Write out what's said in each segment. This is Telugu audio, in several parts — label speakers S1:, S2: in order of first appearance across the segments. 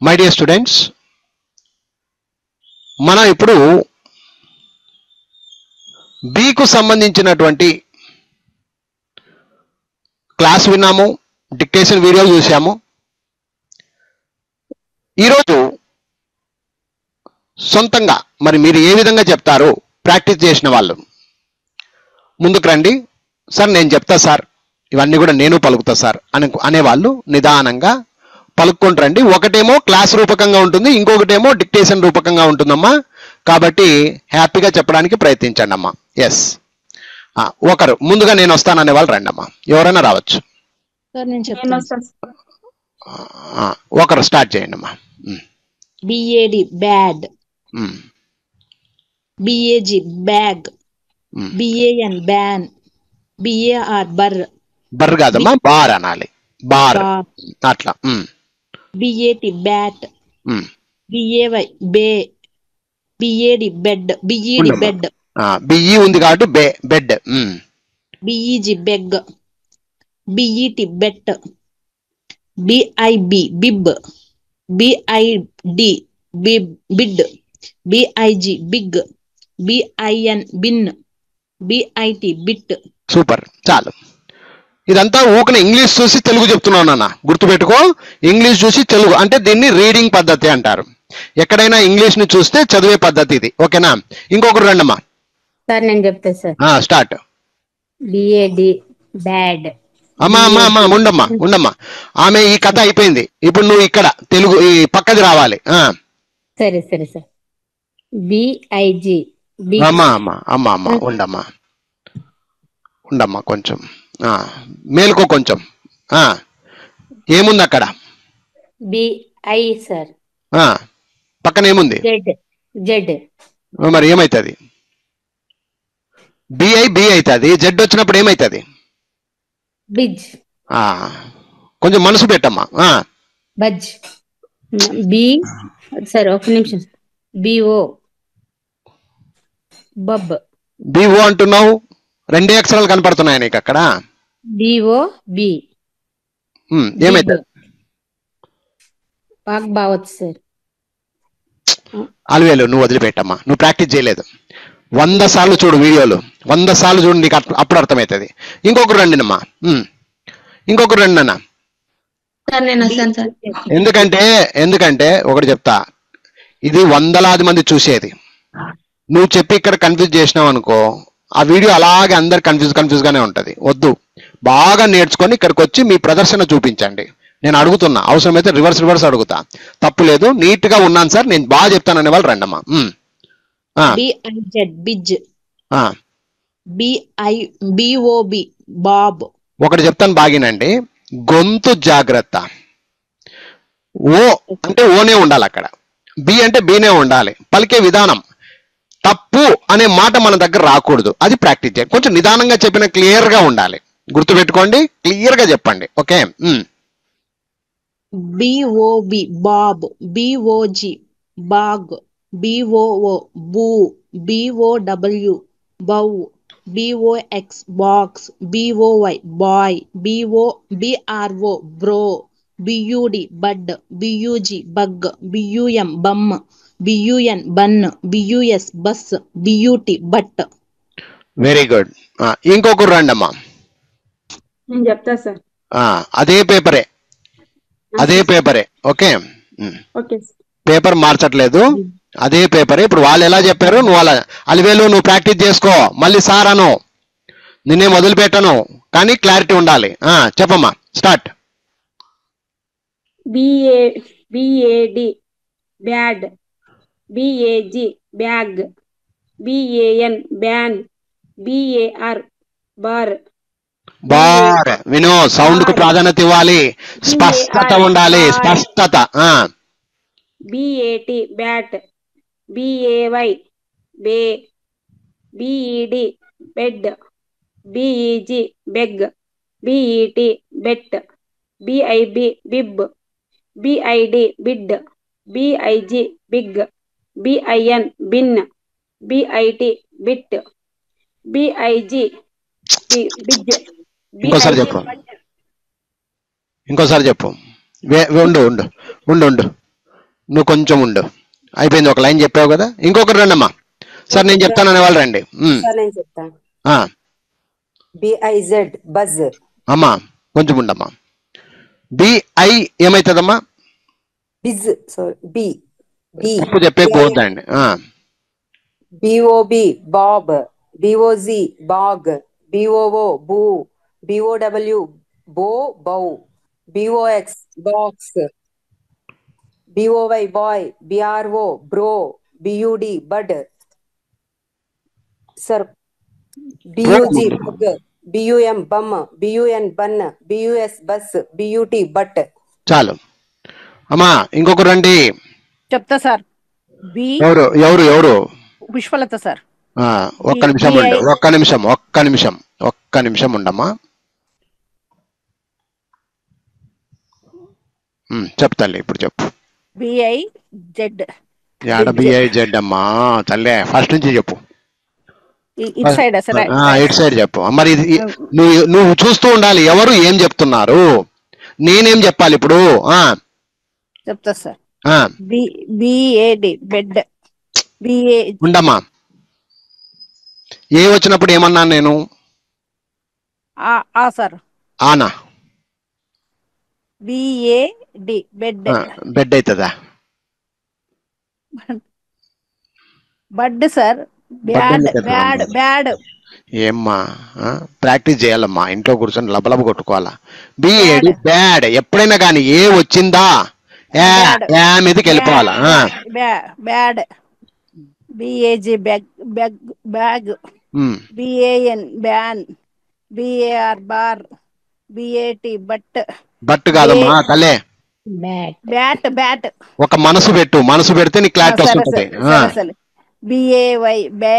S1: మై డియర్ స్టూడెంట్స్, మనం ఇప్పుడు బికు సంబంధించినటువంటి క్లాస్ విన్నాము, డిక్టేషన్ వీడియోలు చూసాము. ఈరోజు సొంతంగా మరి మీరు ఏ విధంగా చెప్తారు ప్రాక్టీస్ చేసిన వాళ్ళు ముందుకు రండి. సార్ నేను చెప్తా సార్, ఇవన్నీ కూడా నేను పలుకుతా సార్ అనేవాళ్ళు నిదానంగా పలుక్కుంటూ రండి. ఒకటేమో క్లాస్ రూపకంగా ఉంటుంది, ఇంకొకటేమో డిక్టేషన్ రూపకంగా ఉంటుందమ్మా. కాబట్టి హ్యాపీగా చెప్పడానికి ప్రయత్నించండి అమ్మా. ఎస్, ఒకరు ముందుగా నేను వస్తాననే వాళ్ళు రండి అమ్మా. ఎవరైనా రావచ్చు. ఒకరు స్టార్ట్ చేయండి అమ్మా.
S2: B A D bad, B A G bag, B A N ban, B A R bur.
S1: Bur కాదమ్మా, బార్ అనాలి. బార్ అట్లా.
S2: B A T bat, B A Y bay, B A D bed, B E D bed.
S1: B E ఉంది కాబట్టి bay bed.
S2: B E G beg, B E T bet, B I B bib, B I D bid, B I G big, B I N bin, B I T bit.
S1: Super, చాలు. ఇదంతా ఊకనే ఇంగ్లీష్ చూసి తెలుగు చెప్తున్నాను అన్న, గుర్తుపెట్టుకో. ఇంగ్లీష్ చూసి తెలుగు అంటే దీన్ని రీడింగ్ పద్ధతి అంటారు. ఎక్కడైనా ఇంగ్లీష్ ని చూస్తే చదివే పద్ధతి ఇది. ఓకేనా? ఇంకొకరు రండమ్మా.
S3: సార్ నేను చెప్తా సార్.
S1: స్టార్ట్.
S3: B A D bad.
S1: అమ్మా అమ్మా అమ్మా ఉండమ్మా ఉండమ్మా. ఆమె ఈ కథ అయిపోయింది. ఇప్పుడు నువ్వు ఇక్కడ తెలుగు ఈ పక్కది రావాలి.
S3: సరే సరే సార్. బిఐజి
S1: అమ్మా అమ్మా అమ్మా అమ్మా ఉండమ్మా ఉండమ్మా కొంచెం మేలుకో కొంచెం. ఏముంది అక్కడ?
S3: B I sir.
S1: పక్కన ఏముంది?
S3: జెడ్. జెడ్
S1: మరి ఏమైతుంది? బిఐ బి అవుతుంది. జెడ్ వచ్చినప్పుడు ఏమైతుంది?
S3: బిజ్.
S1: కొంచెం మనసు పెట్టమ్మా.
S3: బజ్. బి సార్ ఒక నిమిషం. బిఓ బబ్.
S1: బిఓ అంటున్నావు, రెండే అక్షరాలు కనపడుతున్నాయి నీకు అక్కడ.
S3: బిఓ బి
S1: ఏమైతుంది?
S3: బాగా బావచ్చు సార్.
S1: అలవేలు నువ్వు వదిలిపెట్టమ్మా, నువ్వు ప్రాక్టీస్ చేయలేదు. 100 సార్లు చూడు వీడియోలు, 100 సార్లు చూడు, నీకు అప్పుడు అర్థమవుతుంది. ఇంకొకరు రండినమ్మా, ఇంకొకరు రండి అన్న. ఎందుకంటే ఒకటి చెప్తా, ఇది వందలాది మంది చూసేది. నువ్వు చెప్పి ఇక్కడ కన్ఫ్యూజ్ చేసినావు అనుకో, ఆ వీడియో అలాగే అందరు కన్ఫ్యూజ్ గానే ఉంటది. వద్దు, బాగా నేర్చుకొని ఇక్కడికి వచ్చి మీ ప్రదర్శన చూపించండి. నేను అడుగుతున్నా, అవసరమైతే రివర్స్ అడుగుతా, తప్పు లేదు. నీట్ గా ఉన్నాను సార్, నేను బాగా చెప్తాను అనే వాళ్ళు రండమ్మా.
S2: BOB Bob.
S1: ఒకటి చెప్తాను బాగినండి, గొంతు జాగ్రత్త. ఓ అంటే ఓనే ఉండాలి అక్కడ, బి అంటే బీనే ఉండాలి. పలికే విధానం తప్పు అనే మాట మన దగ్గర రాకూడదు. అది ప్రాక్టీస్ చేయండి. కొంచెం నిదానంగా చెప్పిన క్లియర్ గా ఉండాలి. గుర్తుపెట్టుకోండి, క్లియర్ గా చెప్పండి. Okay?
S2: B O B bob, B O G bog, B O O boo, B O W bow, B O X box, B O Y boy, B R O bro, B U D bud, B U G bug, B U M bum, B U N bun, B U S bus, B U T but.
S1: Very good. ఇంకొకరు రండమ్మా.
S4: నేను చెప్తా సార్.
S1: అదే పేపరే. ఓకే, పేపర్ మార్చట్లేదు, అదే పేపరే. ఇప్పుడు వాళ్ళు ఎలా చెప్పారు నువ్వు అలా అలివేలు నువ్వు ప్రాక్టీస్ చేసుకో. మళ్ళీ సార్ అను, నిన్నే మొదలుపెట్టను, కానీ క్లారిటీ ఉండాలి. చెప్పమ్మా, start.
S4: B A D bad, B A G bag, B A N ban, B A R bar.
S1: Bar. విను, సౌండ్ కు ప్రాధాన్యత ఇవ్వాలి, స్పష్టత ఉండాలి, స్పష్టత.
S4: B A T bat, B A Y bay, B E D bed, B E G beg, B E T bet, B I B bib, B I D bid, B I G big, B I N bin, B I T bit, B I G biz.
S1: ఇంకోసారి చెప్పు. ఉండు. నువ్వు కొంచెం ఉండు. అయిపోయింది, ఒక లైన్ చెప్పావు కదా. ఇంకొకరు రండి అమ్మా. సార్ నేను చెప్తాను అనే వాళ్ళు రండి.
S5: సార్ నేను చెప్తాను.
S1: ఆ,
S5: BIZ బజ్.
S1: అమ్మా కొంచెం ఉండమ్మా. BI ఏమవుతుందమ్మా?
S5: బిజ్. Sorry B.
S1: తప్పు చెప్పే పోద్దండి.
S5: BOB bob. BOZ bog. BOO boo. BOW bow bow. BOX box. BOY boy. BRO bro. BUD bud. Sir BUG bug. BUM bum. BUN bun. BUS bus. BUT but.
S1: చాలు అమ్మా. ఇంకొకరు రండి.
S6: చెప్తా సార్. బి
S1: ఎవరు ఎవరు ఎవరు?
S6: పుష్పలత సార్.
S1: ఒక్క నిమిషం ఉండు, ఒక్క నిమిషం ఉండమ్మా. చెప్తాలే, ఇప్పుడు చెప్పు.
S6: BIZ.
S1: యాడ BIZ అమ్మా తల్లే, ఫస్ట్ నుంచి చెప్పు.
S6: ఇటు సైడ్ సార్.
S1: ఇటు సైడ్ చెప్పు. మరి నువ్వు చూస్తూ ఉండాలి ఎవరు ఏం చెప్తున్నారు, నేనేం చెప్పాలి ఇప్పుడు.
S6: చెప్తా సార్. BAD bed. BA
S1: ఉండమ్మా. ఏ వచ్చినప్పుడు ఏమన్నాను నేను?
S6: సార్.
S1: ఆనా.
S6: BAD bed.
S1: బెడ్ అవుతుందా?
S6: బడ్ సార్. బ్యాడ్.
S1: ఏమ్మా ప్రాక్టీస్ చేయాలమ్మా, ఇంట్లో కూర్చొని లబలబ కొట్టుకోవాలా. BAD bad. ఎప్పుడైనా కానీ ఏ వచ్చిందా మీదకి వెళ్ళిపోవాలా.
S6: Bad. BAG bag. BAN ban. BAR bar. BAT but
S1: కాదమ్మా తల్లే.
S3: బ్యాట్.
S1: ఒక మనసు పెట్టు, మనసు పెడితే నీ క్లారిటీ వస్తుంది.
S6: BAY బే.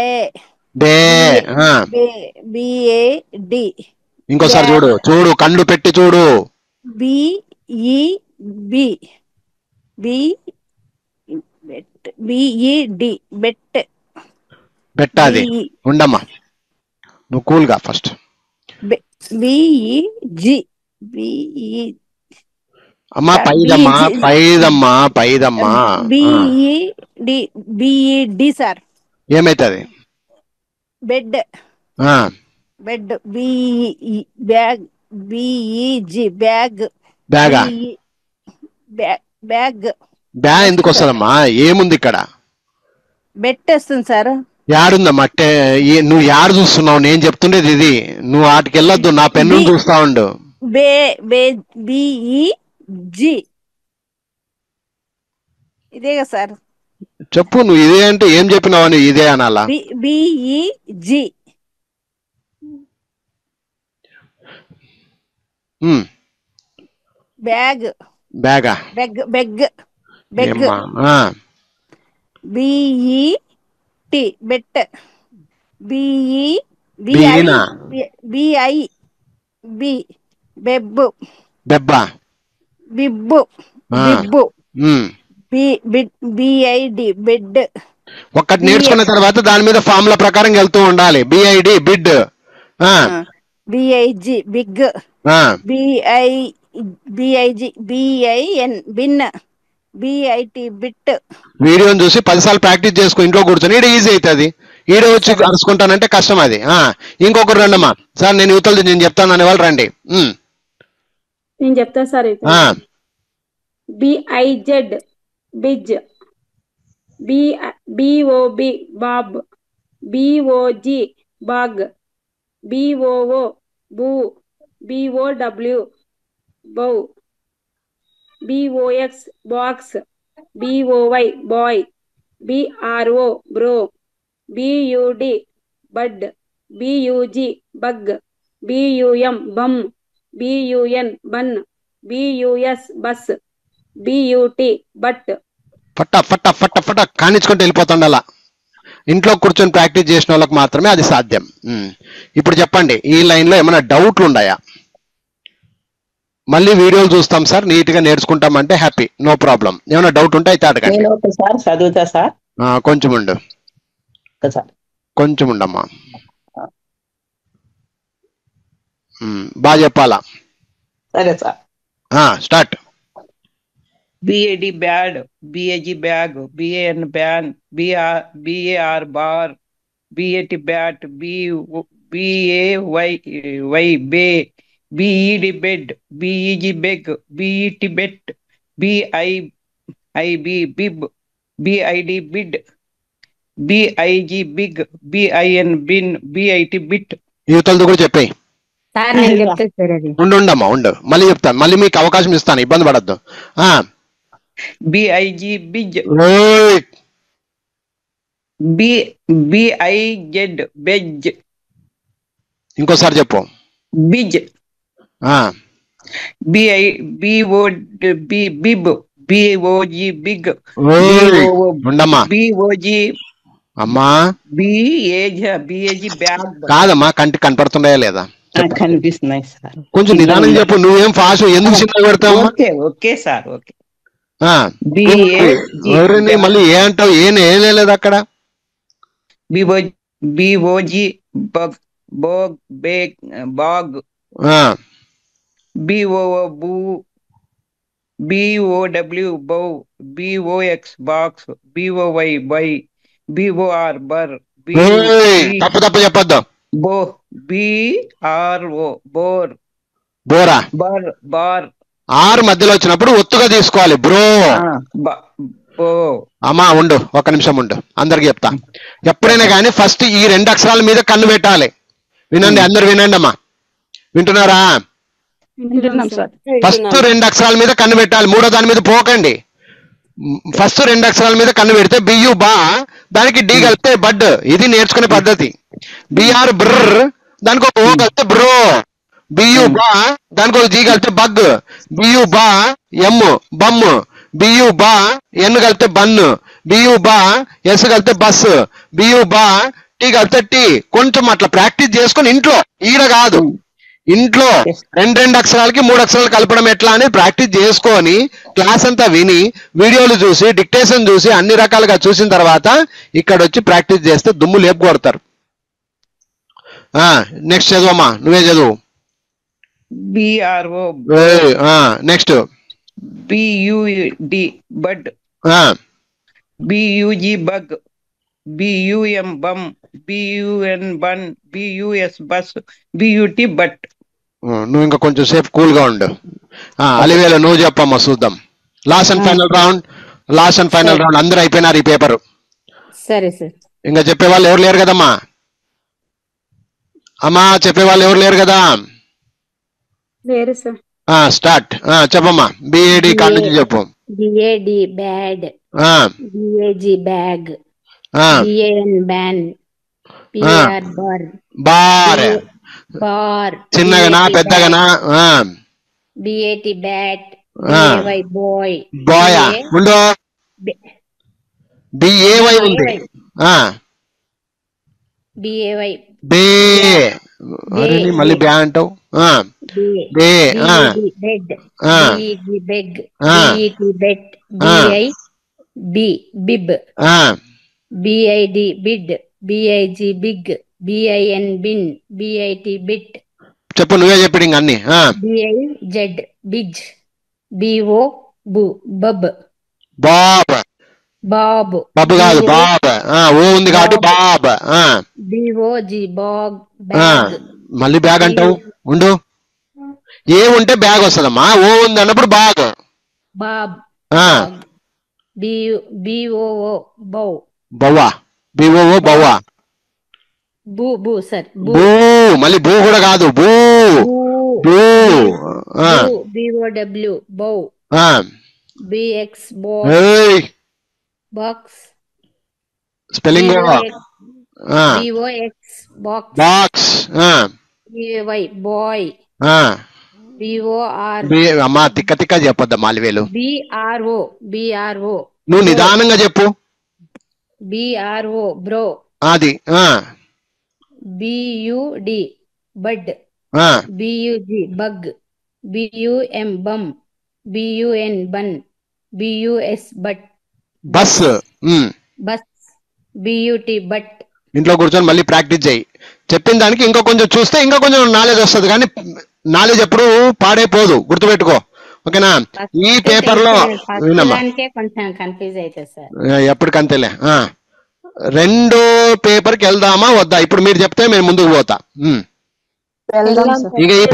S6: BAD
S1: ఇంకోసారి చూడు కళ్ళు పెట్టి చూడు.
S6: BED bet.
S1: పెట్టాది. ఉండమ్మా నువ్వు కూల్గా ఫస్ట్.
S6: BEG
S1: అమ్మా పైదమ్మా.
S6: BED sir.
S1: ఏమైతుంది?
S6: Bed. Bag. BEG bag. Bag
S1: ఎందుకు వస్తుందమ్మా? ఏముంది ఇక్కడ?
S6: బెట్ వస్తుంది సార్.
S1: యాడుందమ్మా? నువ్వు యాడు చూస్తున్నావు? నేను చెప్తుండేది ఇది. నువ్వు వాటికి వెళ్ళొద్దు, నా పెన్ను చూస్తా ఉండు.
S6: BEG ఇదే కదా సార్.
S1: చెప్పు నువ్వు ఇదే అంటే ఏం చెప్పినావు అని ఇదే అనాలా?
S6: BEG బ్యాగా. బెగ్. BET bet. BI బెబ్బు. బిబ్బు. BID bed.
S1: ఒక్కటి నేర్చుకున్న తర్వాత దాని మీద ఫార్ములా ప్రకారం వెళ్తూ ఉండాలి. BID bid.
S6: BIG big. BIG BIN bin. BIT bit.
S1: వీడియోని చూసి 10 సార్లు ప్రాక్టీస్ చేసుకో, ఇంట్లో కూర్చొని. ఈడ ఈజీ అవుతుంది. ఈడ వచ్చి అరుచుకుంటానంటే కష్టం అది. ఇంకొకరు రండమ్మా. సార్ నేను యువతలు నేను చెప్తాను అనే వాళ్ళు రండి.
S4: నేను చెప్తా sir. BIZ biz. BOB bob. BOG bog. BOO boo. BOW bow. BOX box. BOY boy. BRO bro. BUD bud. BUG bug. BUM bum. BUN bun. BUS bus. BUT but.
S1: ఫట కానిచ్చుకుంటూ వెళ్ళిపోతుండాలా. ఇంట్లో కూర్చొని ప్రాక్టీస్ చేసిన వాళ్ళకి మాత్రమే అది సాధ్యం. ఇప్పుడు చెప్పండి, ఈ లైన్ లో ఏమైనా డౌట్లు ఉన్నాయా? మళ్ళీ వీడియోలు చూస్తాం సార్, నీట్ గా నేర్చుకుంటామంటే హ్యాపీ, నో ప్రాబ్లం. ఏమైనా డౌట్ ఉంటే అయితే అడగండి.
S5: చదువుతా సార్.
S1: కొంచెం ఉండమ్మా. బాగా చెప్పాలా?
S5: సరే sir.
S1: Start.
S7: BAD bad, BAG bag, BAN ban, BAR bar, BAT bat, BAY bay, BED bed, BEG beg, BET bet, BIB bib, BID bid, BIG big, BIN bin, BIT bit.
S1: యువతలతో కూడా చెప్పాయి.
S3: సార్ నేను చెప్తా సార్ అది.
S1: ఉండమ్మా ఉండు, మళ్ళీ చెప్తాను, మళ్ళీ మీకు అవకాశం ఇస్తాను, ఇబ్బంది పడద్దు.
S7: BIG big, BIZ bej,
S1: ఇంకోసారి చెప్పు.
S7: బిజ్, BIBOB BOG బిగ్,
S1: ఉండమ్మా
S7: BOG
S1: అమ్మా
S7: BAG బ్యాగ్.
S1: కాదమ్మా, కంటికి కనపడుతున్నాయా లేదా?
S7: కనిపిస్తున్నాయి సార్.
S1: కొంచెం నిదానం చెప్పు, నువ్వేం ఫాస్ట్ ఎందుకు చిన్న పెడతావు?
S7: Okay sir, okay.
S1: మళ్ళీ ఏ అంటావు? ఏం లేదు అక్కడ.
S7: BOG bug, bog beg bog, BOO boo, BOW bow, BOX box, BOY bye, BOR bur,
S1: తప్పు చెప్పొద్దు.
S7: బో, BRO బోర్,
S1: బోరా
S7: బర్ బార్.
S1: ఆరు మధ్యలో వచ్చినప్పుడు ఒత్తుగా తీసుకోవాలి బ్రో. అమ్మా ఉండు, ఒక నిమిషం ఉండు, అందరికి చెప్తా. ఎప్పుడైనా కానీ ఫస్ట్ ఈ 2 అక్షరాల మీద కన్ను పెట్టాలి. వినండి, అందరు వినండి అమ్మా, వింటున్నారా? ఫస్ట్ 2 అక్షరాల మీద కన్ను పెట్టాలి, మూడో దాని మీద పోకండి. ఫస్ట్ 2 అక్షరాల మీద కన్ను పెడితే బియు బా, దానికి డి కలిపితే బడ్. ఇది నేర్చుకునే పద్ధతి. బిఆర్ బ్రర్, దానికి ఒక ఓ కలిపితే బ్రో. బియు బా, దానికి ఒక జీ కలిపితే బగ్. బియు బా ఎమ్ బమ్, బియు బా ఎన్ కలిపితే బన్, బియు బా ఎస్ కలిపితే బస్, బియు బా టీ కలిపితే టీ. కొంచెం అట్లా ప్రాక్టీస్ చేసుకొని ఇంట్లో, ఈడ కాదు, ఇంట్లో 2 అక్షరాలకి 3 అక్షరాలు కలపడం ఎట్లా అని ప్రాక్టీస్ చేసుకొని క్లాస్ అంతా విని వీడియోలు చూసి డిక్టేషన్ చూసి అన్ని రకాలుగా చూసిన తర్వాత ఇక్కడ వచ్చి ప్రాక్టీస్ చేస్తే దుమ్ము లేపు కొడతారు. నెక్స్ట్ చదువమ్మా, నువ్వే చదువు.
S7: BRO
S1: next
S7: BUD bud, BUG bug, BUM bum, BUN bun, BUS bus, BUT but.
S1: నువ్వు ఇంకా కొంచెం సేపు కూల్ గా ఉండు. అలివేలు నువ్వు చెప్పమ్మా, చూద్దాం. లాస్ట్ అండ్ ఫైనల్ రౌండ్, అందరూ అయిపోయినారు ఈ పేపర్.
S3: సరే సార్.
S1: ఇంకా చెప్పేవాళ్ళు ఎవరు లేరు కదమ్మా? అమ్మా చెప్పేవాళ్ళు ఎవరు లేరు కదా?
S4: లేరు సార్.
S1: స్టార్ట్, చెప్పమ్మా. BAD కాడ నుంచి చెప్పు.
S3: BAD bad, BAG bag, BAN ban, BAR bar,
S1: bar
S3: bar,
S1: చిన్నగానా పెద్దగానా?
S3: BAT బ్యాట్, BAY బాయ్,
S1: బాయా ఉండు, BAY ఉంది.
S3: BAY
S1: బే, మళ్ళీ బ్యా అంటావు. Bay,
S3: bed, BEG beg, BET bet, BI B bib, BID bid, BIG big, BIN bin, BIT bit.
S1: చెప్పు, నువ్వే చెప్పి ఇంక అన్ని.
S3: BIZ బిజ్, BO బు బబ్,
S1: బాబ్,
S3: బాబ్
S1: బాబు కాదు బాబ్, ఓ ఉంది కాబట్టి బాబ్.
S3: BOG బాగ్, బ్యాగ్,
S1: మళ్ళీ బ్యాగ్ అంటావు, ఉండు. ఏ ఉంటే బ్యాగ్ వస్తుందమ్మా, ఓ ఉంది అన్నప్పుడు బాగ్.
S3: బాబ్, BOO బౌ,
S1: బవ్వా, BOO బవ్వా.
S3: బూ బూ సార్,
S1: బూ, మళ్ళీ బూ కూడా కాదు, boo boo.
S3: BOW bow, BX box,
S1: spelling
S3: BOX box,
S1: box.
S3: BAY boy, BOR
S1: అమ్మా తిక్క తిక్క చెప్పొద్దమ్మా అలివేలు.
S3: BRO
S1: నువ్వు నిదానంగా చెప్పు.
S3: BRO బ్రో,
S1: అది.
S3: BUD bud, BUG bug, BUM bum, BUN bun, BUS but,
S1: bus.
S3: Bus, BUT but.
S1: ఇంట్లో కూర్చొని మళ్ళీ ప్రాక్టీస్ చేయి. చెప్పిన దానికి ఇంకా కొంచెం చూస్తే ఇంకా కొంచెం నాలెడ్జ్ వస్తుంది, కానీ నాలెడ్జ్ ఎప్పుడు పాడైపోదు, గుర్తుపెట్టుకో. ఓకేనా? ఈ పేపర్ లో వినమ్మా,
S3: దానికే కొంచెం కన్ఫ్యూజ్ అవుతుంది సార్.
S1: ఎప్పటికంతేలే. రెండో పేపర్ కి వెళ్దామా వద్దా? ఇప్పుడు మీరు చెప్తే నేను ముందుకు పోతా. ఇక ఈ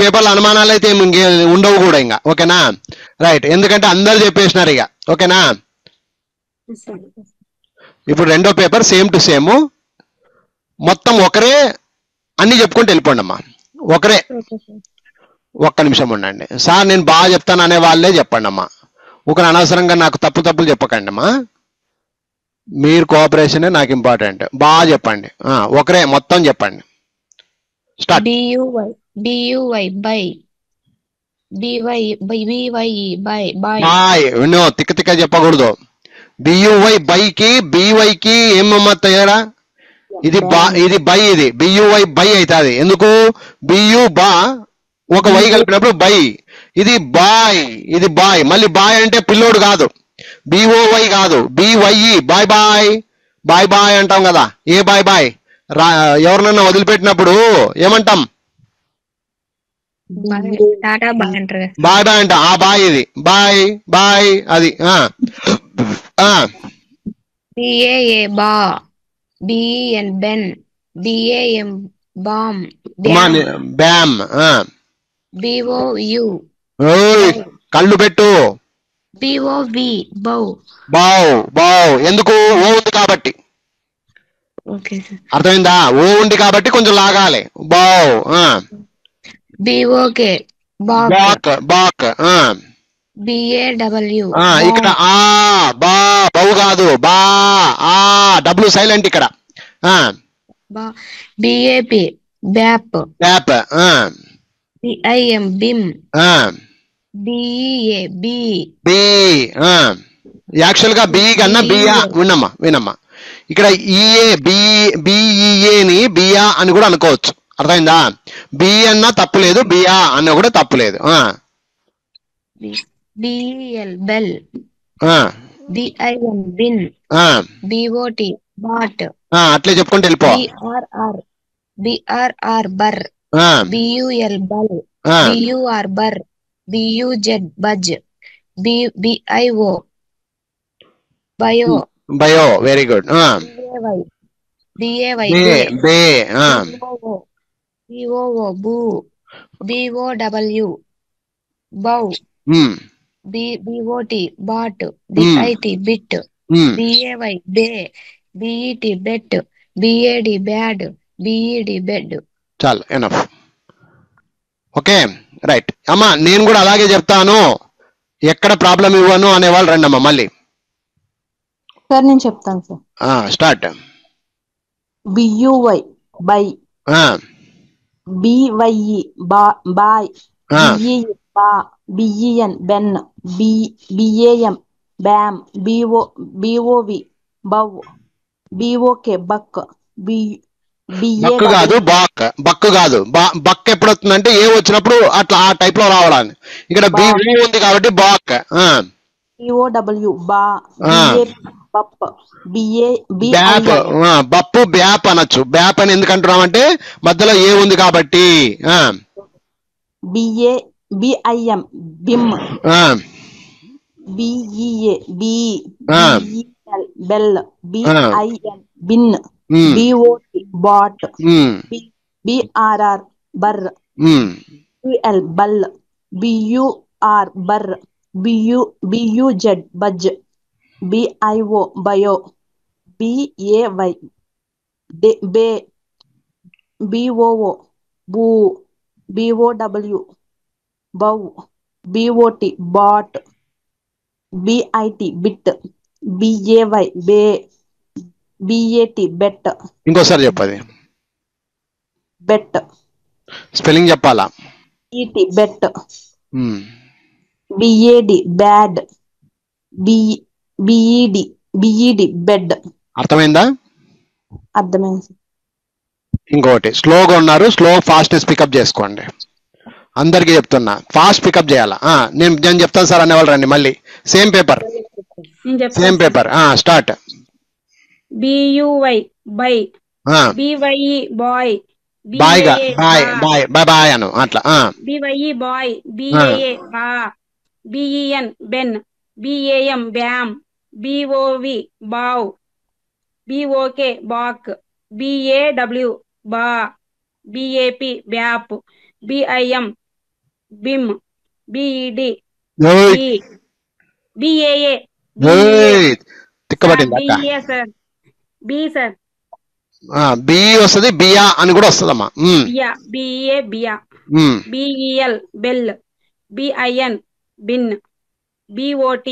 S1: పేపర్ లో అనుమానాలు అయితే ఉండవు కూడా ఇంకా. ఓకేనా? రైట్, ఎందుకంటే అందరు చెప్పేసినారు ఇక. ఓకేనా? ఇప్పుడు రెండో పేపర్ సేమ్ టు సేమ్, మొత్తం ఒకరే అన్ని చెప్పుకుంటూ వెళ్ళిపోండి అమ్మా. ఒకరే. ఒక్క నిమిషం ఉండండి సార్, నేను బాగా చెప్తాను అనే వాళ్ళే చెప్పండి అమ్మా. ఒకరు అనవసరంగా నాకు తప్పులు చెప్పకండి అమ్మా. మీరు కోఆపరేషనే నాకు ఇంపార్టెంట్. బాగా చెప్పండి. ఒకరే మొత్తం చెప్పండి. Start.
S3: BUY by, BYE bye,
S1: boy. No, తిక్క చెప్పకూడదు. BUY బైకి BYకి ఏమమ్మా తయారా? ఇది బై, ఇది BUY బై అవుతుంది. ఎందుకు? BU బా, ఒక వై కలిపినప్పుడు బై. ఇది బాయ్, ఇది బాయ్. మళ్ళీ బాయ్ అంటే పిల్లోడు కాదు, BOY కాదు, BYE bye bye. Bye bye అంటాం కదా. ఏ బాయ్ బాయ్? ఎవరినన్నా వదిలిపెట్టినప్పుడు ఏమంటాం? బాయ్ బాయ్ అంట. ఆ బాయ్ ఇది బాయ్ బాయ్ అది.
S3: BAA baa, BEN Ben, BAM bam,
S1: bam.
S3: BOU
S1: కళ్ళు పెట్టు.
S3: BOV బౌ.
S1: బావ్. ఎందుకు? ఓ ఉంది కాబట్టి. అర్థమైందా? ఓ ఉంది కాబట్టి కొంచెం లాగాలి. బావ్.
S3: BOK
S1: bok.
S3: BAW
S1: ఇక్కడ బౌ కాదు, బా. డబ్ల్యూ సైలెంట్ ఇక్కడ.
S3: BAP బ్యాప్, BIM బిమ్, BEA బి.
S1: యాక్చువల్ గా బి కన్నా బియా. వినమ్మా, ఇక్కడ బిఈఏని బియా అని కూడా అనుకోవచ్చు. అర్థమైందా? బి అన్నా తప్పులేదు, బియా అన్నా కూడా తప్పులేదు.
S3: BEL bell, BIN bin, BOT bot,
S1: అట్లే చెప్పుకుంటూ వెళ్ళిపో.
S3: BRR bur, BUL bul, BUR bur, BUZ buzz, BIO bio.
S1: Very good.
S3: BAY
S1: bay.
S3: BOO boo, BOW bow, BOT bot, BIT bit, BAY bay, BET bet, BAD bad, BED bed.
S1: చాలు, ఎనఫ్. ఓకే, రైట్ అమ్మా. నేను కూడా అలాగే చెప్తాను, ఎక్కడ ప్రాబ్లం ఇవ్వను అనేవాళ్ళు రండి అమ్మా. మళ్ళీ
S2: సార్ నేను చెప్తాను sir.
S1: Start.
S2: BUY by, BYE boy, BE బా, BEN Ben, BAM bam, BOV bow, BOK buck,
S1: buck కాదు, బక్ కాదు. బక్ ఎప్పుడు వస్తుందంటే ఏ వచ్చినప్పుడు అట్లా ఆ టైప్ లో రావడానికి. ఇక్కడ బి ఉంది కాబట్టి బాక్.
S2: BOW బా,
S1: బప్పు బ్యాప్ అనొచ్చు. బ్యాప్ అని ఎందుకంటున్నాం అంటే మధ్యలో ఏ ఉంది కాబట్టి.
S2: BIM బిమ్, BEA BEL bell, BIN bin, BOT bot, BRR bur, BL బల్, BUR bur, BUZ buzz, BIO bio, BAY bay, BOO boo, BOW bow, BOT bot, BIT bit, BAY bay, BAT bet.
S1: ఇంకోసారి చెప్పది.
S2: బెట్
S1: స్పెల్లింగ్ చెప్పాలా?
S2: ET bet, BAD bad, BED bed.
S1: అర్థమైందా?
S2: అర్థమైంది.
S1: ఇంకోటి, స్లోగా ఉన్నారు, స్లో ఫాస్ట్నెస్ పికప్ చేసుకోండి. అందరికీ చెప్తున్నా, ఫాస్ట్ పికప్ చేయాలా. నేను చెప్తాను సార్ అనేవాళ్ళు రండి. మళ్ళీ same paper. Start.
S4: BUY by, BYE boy,
S1: బాయ్గా
S4: BAA
S1: boy
S4: baa,
S1: boy bye boy అను అట్లా.
S4: BYE boy, BAA baa, BEN Ben, BAM bam, BOV bov, BOK bok, BAW baw, BAP bap, BIM bim, BED
S1: ఓయ్
S4: బి, BAA
S1: ఓయ్
S4: సార్,
S1: తిక్కబట్టింది అక్క.
S4: BA sir, B sir,
S1: B వస్తుంది, బియా అని కూడా వస్తుందమ్మా.
S4: బియా, BA బియా, BEL bell, BIN bin, BOT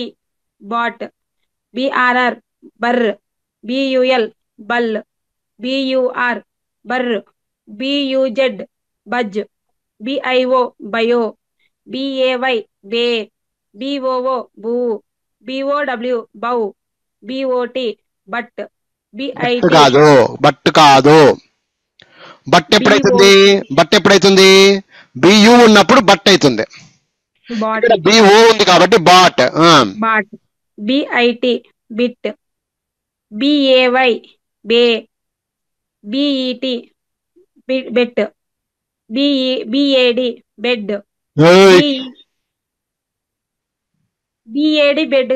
S4: bot, BRR bur, BUL bul, BUR bur, BUZ buzz, BIO bio, BAY bay, BOO boo, BOW bow, BOT but,
S1: but
S4: BIT
S1: కాదు, బట్ కాదు. బట్
S4: BO
S1: ఎప్పుడైతుంది? బట్ ఎప్పుడైతుంది? బియు ఉన్నప్పుడు బట్ అవుతుంది.
S4: బాట్,
S1: ఇక్కడ బిఓ ఉంది కాబట్టి bot.
S4: Bot, BIT bit, BAY bay, BET bet, BAD bed, BAD bed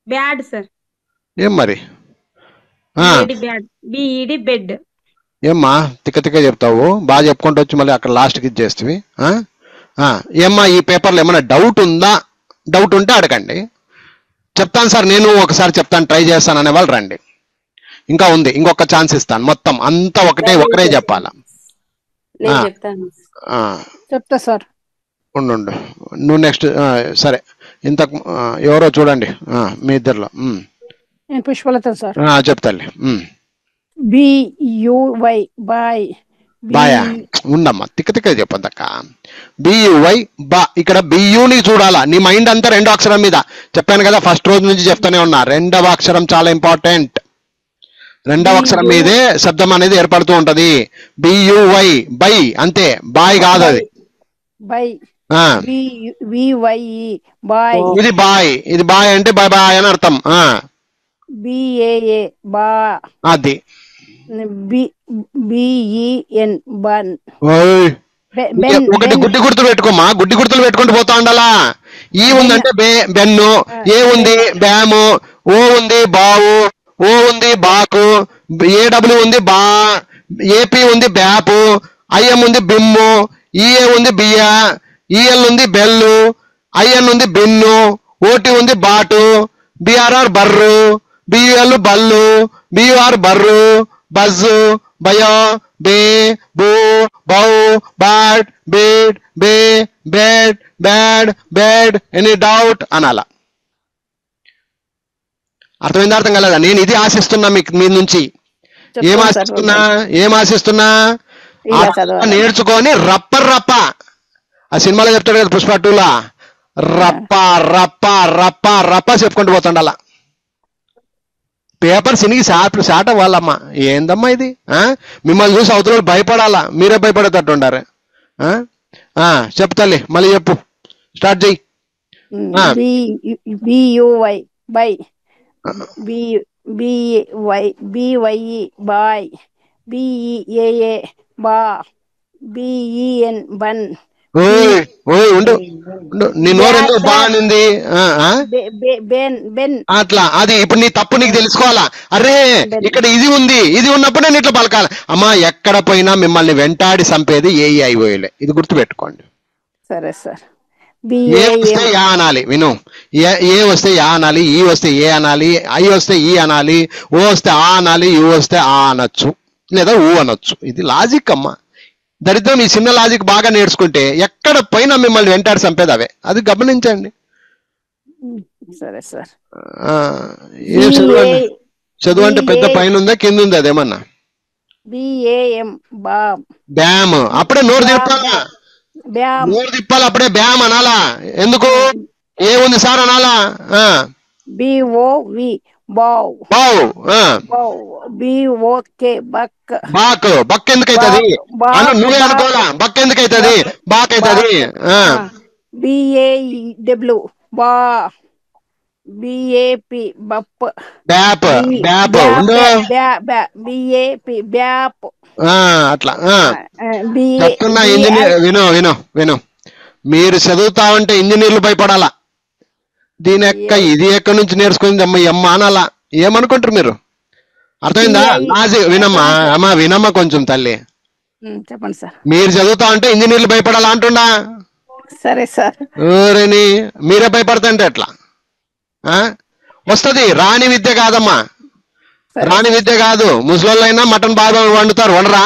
S4: bad sir,
S1: ఏం మరి?
S4: BAD bad, BED bed.
S1: ఏమ్మా తిక్క తిక్క చెప్తావు, బాగా చెప్పుకుంటూ వచ్చి మళ్ళీ అక్కడ లాస్ట్కి ఇచ్చేస్తవి. ఏమ్మా ఈ పేపర్లో ఏమైనా డౌట్ ఉందా? డౌట్ ఉంటే అడగండి, చెప్తాను సార్, నేను ఒకసారి చెప్తాను, ట్రై చేస్తాను అనే వాళ్ళు రండి. ఇంకా ఉంది, ఇంకొక ఛాన్స్ ఇస్తాను. మొత్తం అంతా ఒకరే చెప్పాలా?
S5: నేను చెప్తాను.
S6: చెప్తా సార్.
S1: ఉండు నువ్వు నెక్స్ట్. సరే, ఇంత ఎవరో చూడండి మీ ఇద్దరిలో.
S6: నేను పుష్పలత సార్.
S1: చెప్తాలే.
S6: BUY బాయ్,
S1: బాయా ఉండమ్మా, తిక్క తిక్క చెప్పద్దక్క. బియువై బా, ఇక్కడ బియుని చూడాలా. నీ మైండ్ అంతా రెండో అక్షరం మీద. చెప్పాను కదా ఫస్ట్ రోజు నుంచి చెప్తానే ఉన్నా, రెండవ అక్షరం చాలా ఇంపార్టెంట్. రెండవ అక్షరం మీదే శబ్దం అనేది ఏర్పడుతూ ఉంటది. బియువై బై, అంతే, బాయ్ కాదు అది.
S6: బై, BYE బాయ్,
S1: ఇది బాయ్, ఇది బాయ్ అంటే బాయ్ బాయ్ అని అర్థం.
S6: BAA బా,
S1: అది
S6: BEN బన్.
S1: ఒకటి గుడ్డి గుర్తులు పెట్టుకోమా, గుడ్డి గుర్తులు పెట్టుకుంటూ పోతా ఉండాలా. ఈ ఉందంటే బెన్ను, ఏ ఉంది బ్యాము, ఓ ఉంది బావు, ఓ ఉంది బాకు, ఏడబ్ల్యూ ఉంది బా, ఏపీ ఉంది బ్యాపు, ఐఎం ఉంది బిమ్ము, ఈఏ ఉంది బియ్య, ఈఎల్ ఉంది బెల్లు, ఐఎన్ ఉంది బిన్ను, ఓటీ ఉంది బాటు, బిఆర్ఆర్ బర్రు, బియుఎల్ బల్లు, బియుఆర్ బర్రు, బజ్జు, bio, bay, boo, bow, bot, bead, bay, bed, bad, bed, any doubt అనాల. అర్థమైందా? అర్థం కలదా? నేను ఇది ఆశిస్తున్నా మీకు మీ నుంచి. ఏం ఆశిస్తున్నా నేర్చుకొని రప్ప ఆ సినిమాలో చెప్తాడు కదా పుష్ప 2లా, రప్ప రప్ప రప్ప రప్ప చెప్పుకుంటూ పోతుండాల. Paper సినిగి shot అవ్వాలమ్మా. ఏందమ్మా ఇది? మిమ్మల్ని చూసి అవతల భయపడాలా, మీరే భయపడేటట్టు ఉండారు. చెప్తాలే, మళ్ళీ చెప్పు, స్టార్ట్ చెయ్యి.
S6: BUY by, BYE bye, BEAA baa, BEN bun.
S1: ఉండు, నీ నోరెందుకు బాగుంది అట్లా. అది ఇప్పుడు నీ తప్పు నీకు తెలుసుకోవాలా. అరే ఇక్కడ ఇది ఉంది, ఇది ఉన్నప్పుడు నేను ఇట్లా పలకాలి. అమ్మా ఎక్కడ పోయినా మిమ్మల్ని వెంటాడి చంపేది ఏఐఓలే, ఇది గుర్తుపెట్టుకోండి.
S6: సరే సార్.
S1: ఏ వస్తే యా అనాలి, విను. ఏ వస్తే యా అనాలి, ఈ వస్తే ఏ అనాలి, ఐ వస్తే ఈ అనాలి, ఓ వస్తే ఆ అనాలి, యు వస్తే ఆ అనొచ్చు, లేదా ఊ అనొచ్చు. ఇది లాజిక్ అమ్మా. దరిద్రం ఈ చిన్న లాజిక్ బాగా నేర్చుకుంటే ఎక్కడ పోయినా మిమ్మల్ని వెంటాడి చంపేది అవే. అది గమనించండి.
S6: సరే సార్.
S1: చదువు అంటే పెద్ద పైన ఉందా కింద ఉందా అదేమన్నా?
S6: BAM
S1: బ్యామ్. అప్పుడే నోరు తిప్పాలా, నోరు తిప్పాలి, అప్పుడే బ్యామ్ అనాలా. ఎందుకు? ఏముంది సార్ అనాలా.
S6: BOV బావ్, BOK బక్,
S1: బక్ ఎందుకు అవుతుంది? నువ్వే అనుకోవాలా, బక్ ఎందుకు అవుతుంది, బాక్ అవుతుంది.
S6: BAW బా, బిఏపి బప్
S1: బ్యాప్ బ్యాప్ ఉండు.
S6: బిఏపి బ్యాప్
S1: అట్లా చెప్తున్నా. ఇంజనీర్ విను విను విను. మీరు చదువుతా ఉంటే ఇంజనీర్లు భయపడాలా. దీని ఇది ఎక్కడి నుంచి నేర్చుకుంది అమ్మ అనాలా. ఏమనుకుంటారు మీరు? అర్థమైందా? వినమ్మా అమ్మా, వినమ్మా కొంచెం తల్లి.
S6: చెప్పండి సార్.
S1: మీరు చదువుతా ఉంటే ఇంజనీర్లు భయపడాలా అంటున్నా.
S6: సరే సార్.
S1: ఊరిని మీరే భయపడతాంటే ఎట్లా? వస్తది. రాణి విద్య కాదమ్మా, రాణి విద్య కాదు. ముసలోళ్ళైనా మటన్ బాగా వండుతారు, వండరా?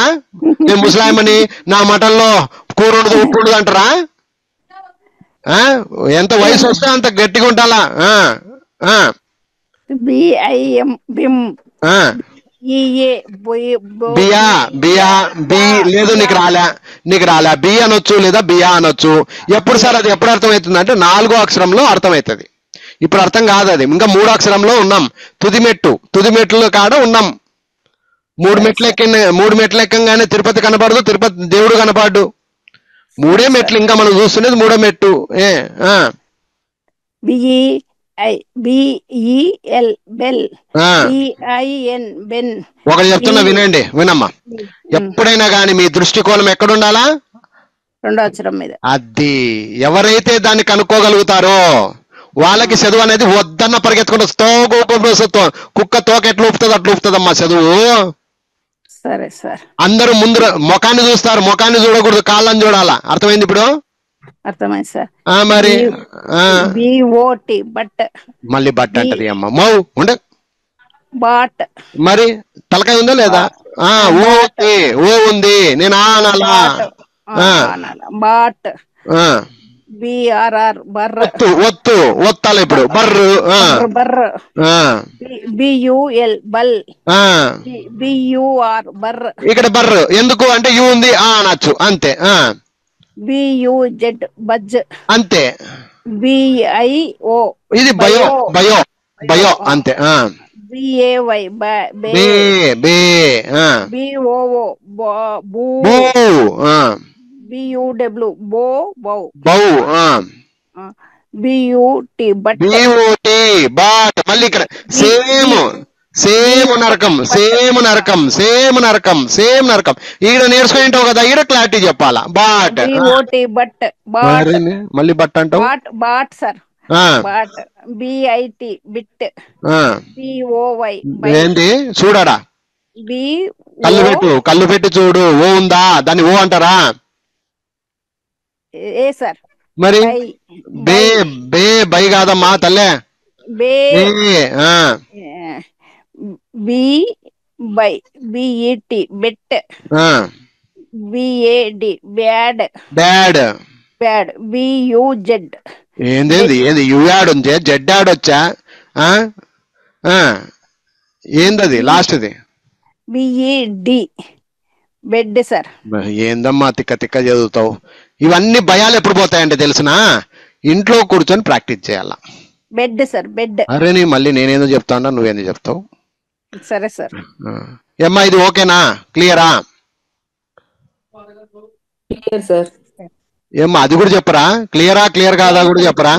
S1: నేను ముసలాయమని నా మటన్ లో కూర ఉండదు ఉప్పు ఉండదు అంటారా? ఎంత వయసు వస్తే అంత గట్టిగా ఉండాలా.
S6: బిఐఎం బిమ్
S1: బియా బియా బి లేదు, నీకు రాలే. బి అనొచ్చు లేదా బియా అనొచ్చు. ఎప్పుడు సార్ అది ఎప్పుడు అర్థమవుతుంది అంటే 4వ అక్షరంలో అర్థమవుతుంది. ఇప్పుడు అర్థం కాదు అది. ఇంకా 3వ అక్షరంలో ఉన్నాం. తుది మెట్లు కాడ ఉన్నాం. 3 మెట్లు ఎక్కంగానే తిరుపతి కనపడదు, తిరుపతి దేవుడు కనపడ్డు. 3 మెట్లు ఇంకా మనం చూస్తున్నది 3వ మెట్టు.
S6: BEL bell BIN Ben.
S1: ఒకటి చెప్తున్నా వినండి, వినమ్మా. ఎప్పుడైనా కానీ మీ దృష్టికోణం ఎక్కడుండాలా?
S6: 2వ అక్షరం మీద.
S1: అది ఎవరైతే దాన్ని కనుక్కోగలుగుతారో వాళ్ళకి చదువు అనేది వద్దన్న పరిగెత్తుకుంటూ కుక్క తోక ఎట్లా ఊపుతుంది అట్లా ఊపుతుందమ్మా చదువు.
S6: సరే సార్.
S1: అందరూ ముందు ముఖాన్ని చూస్తారు, ముఖాన్ని చూడకూడదు, కాళ్ళని చూడాలా. అర్థమైంది ఇప్పుడు?
S6: అర్థమైంది సార్.
S1: మరి
S6: బిఓటి బట్.
S1: మళ్ళీ బట్ అంటది అమ్మ. మౌ ఉండ
S6: బాట్.
S1: మరి తలకాయ ఉందా లేదా? ఓ ఉంది. నేను అనాలా?
S6: బాట్. బిఆర్ఆర్ బర్ర.
S1: ఒత్తాలి ఇప్పుడు. బర్రు
S6: బర్ర. బియుఎల్ బల్. బియుఆర్ బర్ర.
S1: ఇక్కడ బర్రు ఎందుకు అంటే యు ఉంది అనొచ్చు అంతే.
S6: బియుజెడ్ బజ్
S1: అంతే.
S6: బిఐఓ
S1: ఇది బయో బయో బయో అంతే.
S6: బిఏవై బే. బిఓఓ బూ. బియుడబ్ల్యూ బో బౌ. బియుటి బట్.
S1: బాట్. మళ్ళీ ఇక్కడ సేమ్ నరకం. ఈడ నేర్చుకుని ఉంటావు కదా, ఈడ క్లారిటీ చెప్పాలా. బాట్.
S6: బట్.
S1: మళ్ళీ బట్ అంటావు.
S6: Bot sir. Bot. B I T bit. B O Y
S1: ఏంటి చూడడా? కళ్ళు పెట్టి చూడు. ఓ ఉందా? దాన్ని ఓ అంటారా?
S6: సార్.
S1: మరి బై కాదమ్మా తల్లే.
S6: B E T bet. B A D bad. B U Z.
S1: ఏంది యు యాడ్ ఉంది, జెడ్ యాడ్ వచ్చా? ఏందది లాస్ట్ది?
S6: B Ed bed sir.
S1: ఏందమ్మా తిక్క చదువుతావు. ఇవన్నీ భయాలు ఎప్పుడు పోతాయంటే తెలుసునా? ఇంట్లో కూర్చొని ప్రాక్టీస్ చేయాలా.
S6: Bed sir bed.
S1: అరే మళ్ళీ నేనేదో చెప్తాను, నువ్వేందో చెప్తావు.
S6: సరే సార్.
S1: ఏమ్మా ఇది ఓకేనా? క్లియరా?
S5: సార్.
S1: ఏమ్మా అది కూడా చెప్పరా? క్లియర్ కాదా కూడా చెప్పరా?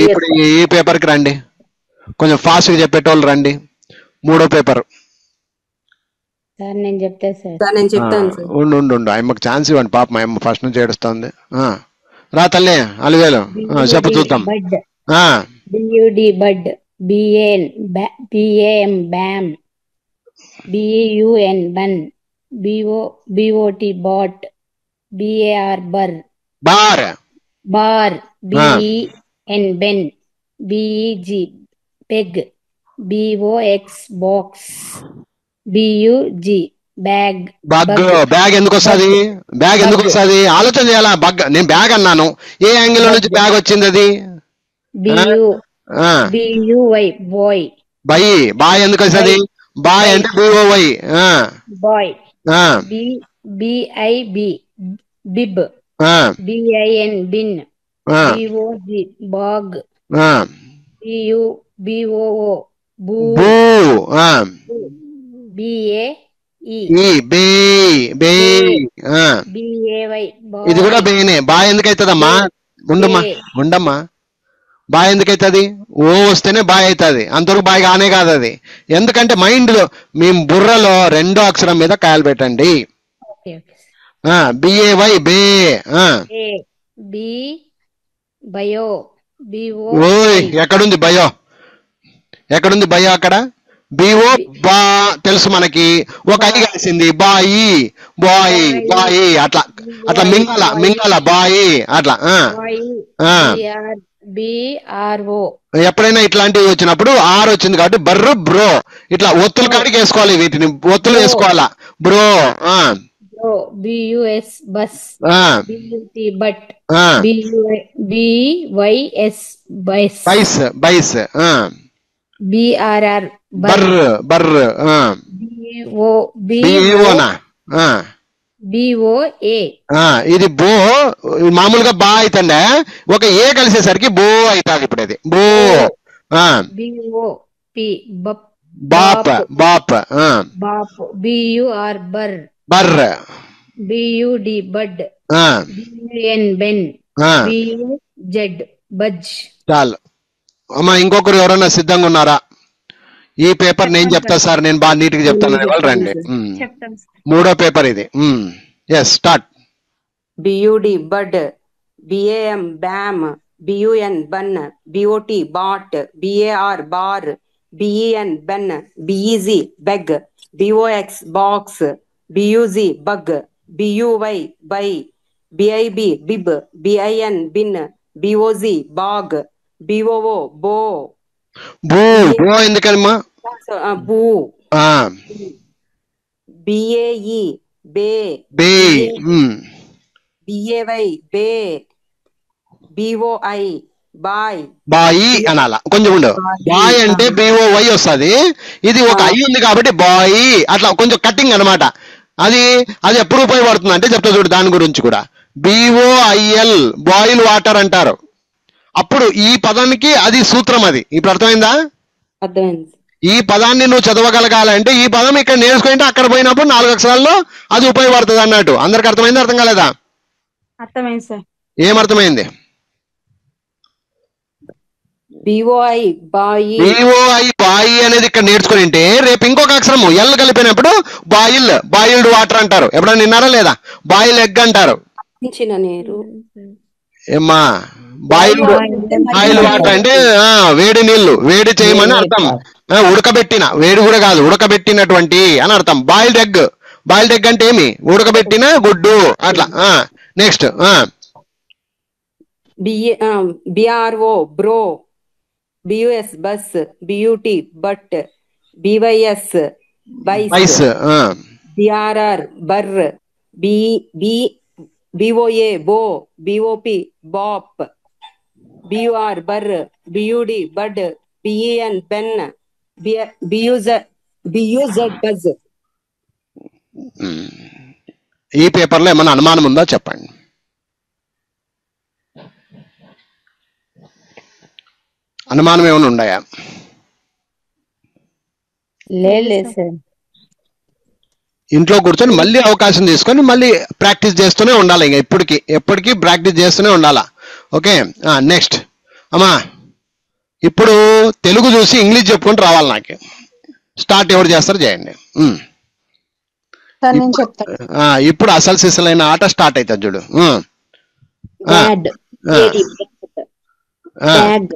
S1: ఇప్పుడు ఈ పేపర్కి రండి, కొంచెం ఫాస్ట్ గా చెప్పేటోళ్ళు రండి. 3వ పేపర్.
S3: నేను చెప్తా సార్.
S5: నేను చెప్తాను సార్.
S1: ఉండు ఆయమ్మకు ఛాన్స్ ఇవ్వండి. పాప మా అమ్మ ఫస్ట్ నుంచి ఏడుస్తుంది. రా తల్లి అలివేలు చెప్పు చూద్దాం.
S3: B U D bud. B A M bam. B U N bun. B O T bot. B A R bar. B E N ben. B E G peg. B O X box. B U G bag.
S1: Bag ఎందుకు వస్తుంది? ఆలోచన చేయాలా. నేను బ్యాగ్ అన్నాను, ఏ యాంగిల్ నుంచి బ్యాగ్ వచ్చింది అది?
S3: BUY bye.
S1: బాయ్ ఎందుకు వస్తుంది? బాయ్ అంటే B O Y
S3: boy. B I B bib. B I N bin. B O G bog. B O O boo.
S1: ఇది కూడా బేనే. బాయ్ ఎందుకు అవుతుందమ్మా? ఉండమ్మా బాయ్ ఎందుకైతుంది? ఓ వస్తేనే బాయ్ అవుతుంది, అంతవరకు బాయ్ కానే కాదు అది. ఎందుకంటే మైండ్లో మీ బుర్రలో రెండో అక్షరం మీద కాయలు పెట్టండి.
S3: Okay okay
S1: B A Y bay.
S3: A B bio B O
S1: ఓయ్ ఎక్కడుంది బయో? ఎక్కడుంది బయో? అక్కడ బిఓ బా తెలుసు మనకి, ఒక ఐ కలిసింది బాయి, బాయ్ బాయ్, అట్లా అట్లా మింగాల బాయి అట్లా.
S3: బిఆర్ఓ
S1: ఎప్పుడైనా ఇట్లాంటివి వచ్చినప్పుడు ఆర్ వచ్చింది కాబట్టి బర్రు బ్రో, ఇట్లా ఒత్తుల కాడికి వేసుకోవాలి, వీటిని ఒత్తులు వేసుకోవాలా. Bro.
S3: B U S bus B U T but B Y S byes
S1: byes byes.
S3: B R R
S1: bur bur. బిఓనా?
S3: BOA
S1: ఇది బో. మామూలుగా బా అవుతుండే, ఒక ఏ కలిసేసరికి బో అవుతుంది. ఇప్పుడు అది బో.
S3: బిఓ పి
S1: బాప్ బాప్.
S3: బాప్ బియుఆర్ బర్
S1: బర్.
S3: బియుడి బడ్ బియుఎన్ బెన్ బియుజెడ్ బజ్.
S1: చాలు అమ్మా. ఇంకొకరు ఎవరైనా సిద్ధంగా ఉన్నారా? ఈ పేపర్ నేను చెప్తా సార్, నేను బాగా నీట్ గా చెప్తాను. వాళ్ళు రండి. మూడో పేపర్ ఇది. Yes start.
S5: B U D bud, B A M bam, B U N bun, B O T bot, B A R bar, B E N ben, B E G beg, B O X box, B U G bug, B U Y buy, B I B bib, B I N bin, B O G bog, B O O bo.
S1: Bo bo ఎందుకమ్మా?
S5: Boo. B A E bay,
S1: bay.
S5: B A Y bay, B O I boy.
S1: బాయి అనాలా? కొంచెం ఉండు. బాయ్ అంటే బిఓవై వస్తుంది, ఇది ఒక ఐ ఉంది కాబట్టి బాయ్, అట్లా కొంచెం కటింగ్ అనమాట. అది అది ఎప్పుడు ఉపయోగపడుతుంది అంటే చెప్తా చూడు, దాని గురించి కూడా. బిఓఐఎల్ బాయిల్ వాటర్ అంటారు. అప్పుడు ఈ పదానికి అది సూత్రం. అది ఇప్పుడు అర్థమైందా?
S5: అర్థమైంది.
S1: ఈ పదాన్ని నువ్వు చదవగలగాలంటే ఈ పదం ఇక్కడ నేర్చుకుంటే అక్కడ పోయినప్పుడు 4 అక్షరాల్లో అది ఉపయోగపడుతుంది అన్నట్టు. అందరికి అర్థమైంది? అర్థం కాలేదా?
S4: అర్థమైంది సార్.
S1: ఏమర్థమైంది?
S5: బిఓఐ బాయి.
S1: బిఓఐ బాయి అనేది ఇక్కడ నేర్చుకుంటే రేపు ఇంకొక అక్షరము ఎల్ కలిపినప్పుడు బాయిల్, బాయిల్డ్ వాటర్ అంటారు. ఎప్పుడైనా విన్నారా లేదా? బాయిల్ ఎగ్ అంటారు.
S5: నీరు.
S1: ఏమ్మా? బాయిల్ బాయిల్ వాటర్ అంటే వేడి నీళ్లు, వేడి చేయమని అర్థం. ఉడకబెట్టిన, వేడి కూడా కాదు, ఉడకబెట్టినటువంటి అని అర్థం. బాయిల్డ్ ఎగ్, బాయిల్డ్ ఎగ్ అంటే ఏమి? ఉడకబెట్టిన గుడ్డు అట్లా. Next
S5: B R O bro, B U S bus, B U T but, B Y S byes, B R R bur, B O A bo, B O P bop, B U R bur, B U D bud, B E N ben, B U Z buzz.
S1: ఈ పేపర్లో ఏమైనా అనుమానం ఉందా చెప్పండి. అనుమానం ఏమైనా ఉన్నాయా?
S6: లేదు సార్.
S1: ఇంట్లో కూర్చొని మళ్ళీ అవకాశం తీసుకొని మళ్ళీ ప్రాక్టీస్ చేస్తూనే ఉండాలి. ఇంకా ఎప్పటికీ ప్రాక్టీస్ చేస్తూనే ఉండాలా. ఓకే నెక్స్ట్ అమ్మా. ఇప్పుడు తెలుగు చూసి ఇంగ్లీష్ చెప్పుకుంటూ రావాలి నాకు. స్టార్ట్ ఎవరు చేస్తారు చేయండి. ఇప్పుడు అసలు సిసలైన ఆట స్టార్ట్ అవుతుంది చూడు.
S2: Bag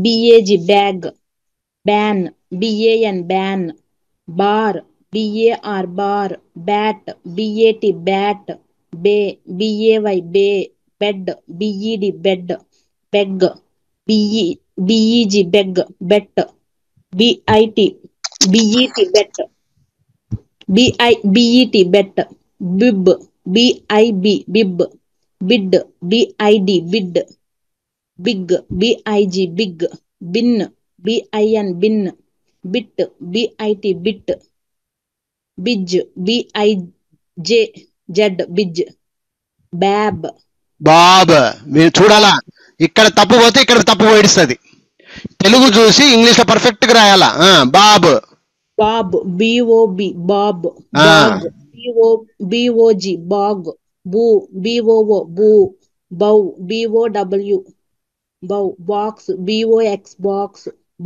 S2: B A G bag, ban B A N ban, bar B A R bar, bat B A T bat, bay B A Y bay, bed B E D bed, beg B E G beg bet, B I T B E T bet, B E T bet, bib B I B bib, bid B I D bid, big B I G big, bin B I N bin, bit B I T bit, biz B I J Z biz, bab
S1: bob. మీరు చూడాలా, ఇక్కడ తప్పు పోతే ఇక్కడ తప్పు పోయిస్తుంది. తెలుగు చూసి ఇంగ్లీష్ లో పర్ఫెక్ట్ గా రాయాలా. బాబ్
S2: బాబ్ బిఓబి బాబ్, బాగ్ బిఓజి బాగ్, బూ B O O boo, bow బిఓడబ్ల్యూ bow, box, box, box,